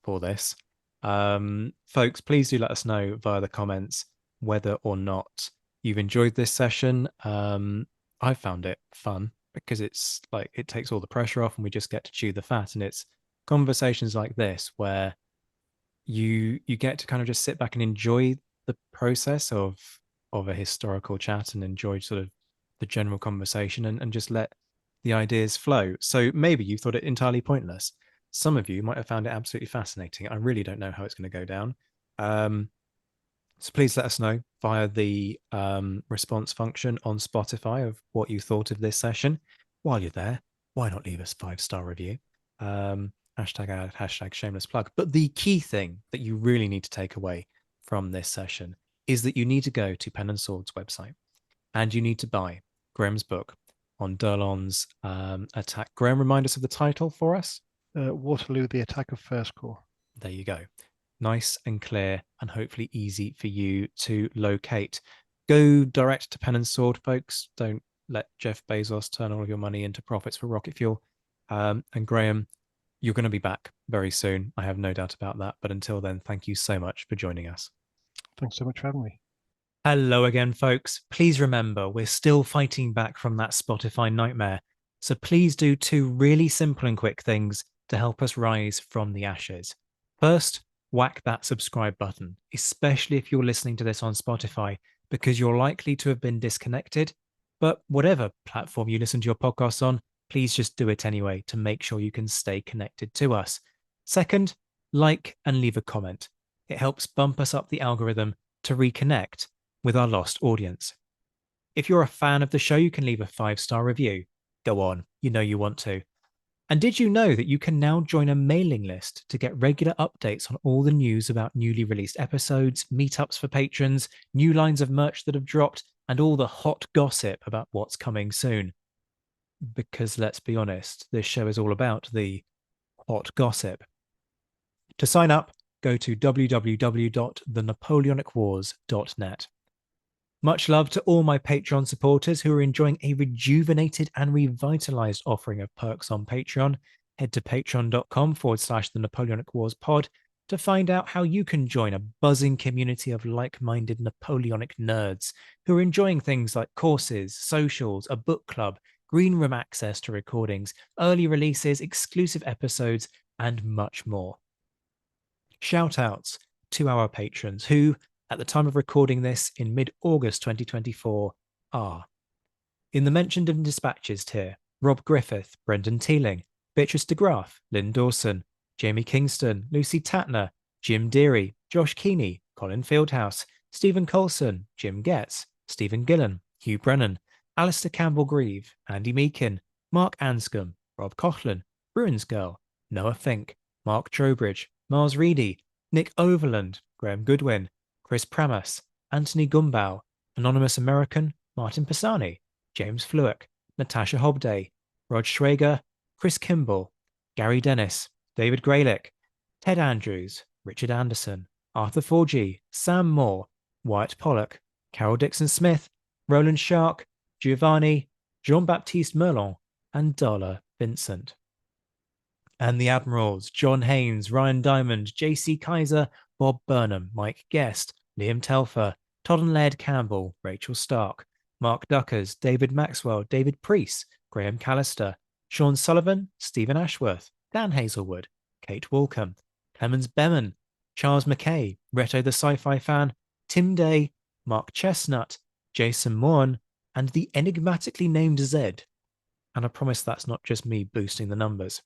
for this. Folks, please do let us know via the comments whether or not you've enjoyed this session. I found it fun because it's like it takes all the pressure off and we just get to chew the fat. And it's conversations like this where you get to kind of just sit back and enjoy the process of a historical chat and enjoy sort of the general conversation and just let the ideas flow. So maybe you thought it entirely pointless. Some of you might have found it absolutely fascinating. I really don't know how it's going to go down. So please let us know via the response function on Spotify of what you thought of this session. While you're there, why not leave us 5-star review? Hashtag ad, hashtag shameless plug. But the key thing that you really need to take away from this session is that you need to go to Pen and Sword's website and you need to buy Graeme's book on Durlon's attack. Graeme, remind us of the title for us. Waterloo, the Attack of First Corps. There you go. Nice and clear and hopefully easy for you to locate. Go direct to Pen and Sword, folks. Don't let Jeff Bezos turn all of your money into profits for rocket fuel. And Graeme, you're going to be back very soon. I have no doubt about that. But until then, thank you so much for joining us. Thanks so much for having me. Hello again, folks. Please remember, we're still fighting back from that Spotify nightmare. So please do 2 really simple and quick things to help us rise from the ashes. First, whack that subscribe button, especially if you're listening to this on Spotify, because you're likely to have been disconnected. But whatever platform you listen to your podcasts on, please just do it anyway to make sure you can stay connected to us. Second, like and leave a comment. It helps bump us up the algorithm to reconnect with our lost audience. If you're a fan of the show, you can leave a 5-star review. Go on, you know you want to. And did you know that you can now join a mailing list to get regular updates on all the news about newly released episodes, meetups for patrons, new lines of merch that have dropped, and all the hot gossip about what's coming soon? Because let's be honest, this show is all about the hot gossip. To sign up, go to www.thenapoleonicwars.net. Much love to all my Patreon supporters who are enjoying a rejuvenated and revitalized offering of perks on Patreon. Head to patreon.com/the Napoleonic Wars pod to find out how you can join a buzzing community of like-minded Napoleonic nerds who are enjoying things like courses, socials, a book club, green room access to recordings, early releases, exclusive episodes, and much more. Shout outs to our patrons who, at the time of recording this in mid-August 2024, are in the mentioned and dispatches tier: Rob Griffith, Brendan Teeling, Beatrice DeGraff, Lynn Dawson, Jamie Kingston, Lucy Tatner, Jim Deary, Josh Keeney, Colin Fieldhouse, Stephen Colson, Jim Getz, Stephen Gillen, Hugh Brennan, Alistair Campbell-Grieve, Andy Meakin, Mark Anscombe, Rob Coughlin, Bruins Girl, Noah Fink, Mark Trowbridge, Mars Reedy, Nick Overland, Graham Goodwin, Chris Pramas, Anthony Gumbau, Anonymous American, Martin Pisani, James Fluick, Natasha Hobday, Rod Schrager, Chris Kimball, Gary Dennis, David Graylick, Ted Andrews, Richard Anderson, Arthur Forgy, Sam Moore, Wyatt Pollock, Carol Dixon Smith, Roland Shark, Giovanni, Jean-Baptiste Merlon, and Darla Vincent. And the Admirals: John Haynes, Ryan Diamond, JC Kaiser, Bob Burnham, Mike Guest, Liam Telfer, Todd and Laird Campbell, Rachel Stark, Mark Duckers, David Maxwell, David Priest, Graeme Callister, Sean Sullivan, Stephen Ashworth, Dan Hazelwood, Kate Walcombe, Clemens Beman, Charles McKay, Reto the Sci-Fi Fan, Tim Day, Mark Chestnut, Jason Morn, and the enigmatically named Zed. And I promise that's not just me boosting the numbers.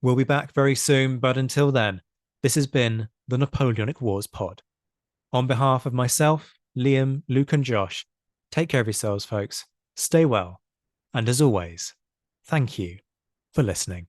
We'll be back very soon, but until then, this has been the Napoleonic Wars pod. On behalf of myself, Liam, Luke, and Josh, take care of yourselves, folks. Stay well. And as always, thank you for listening.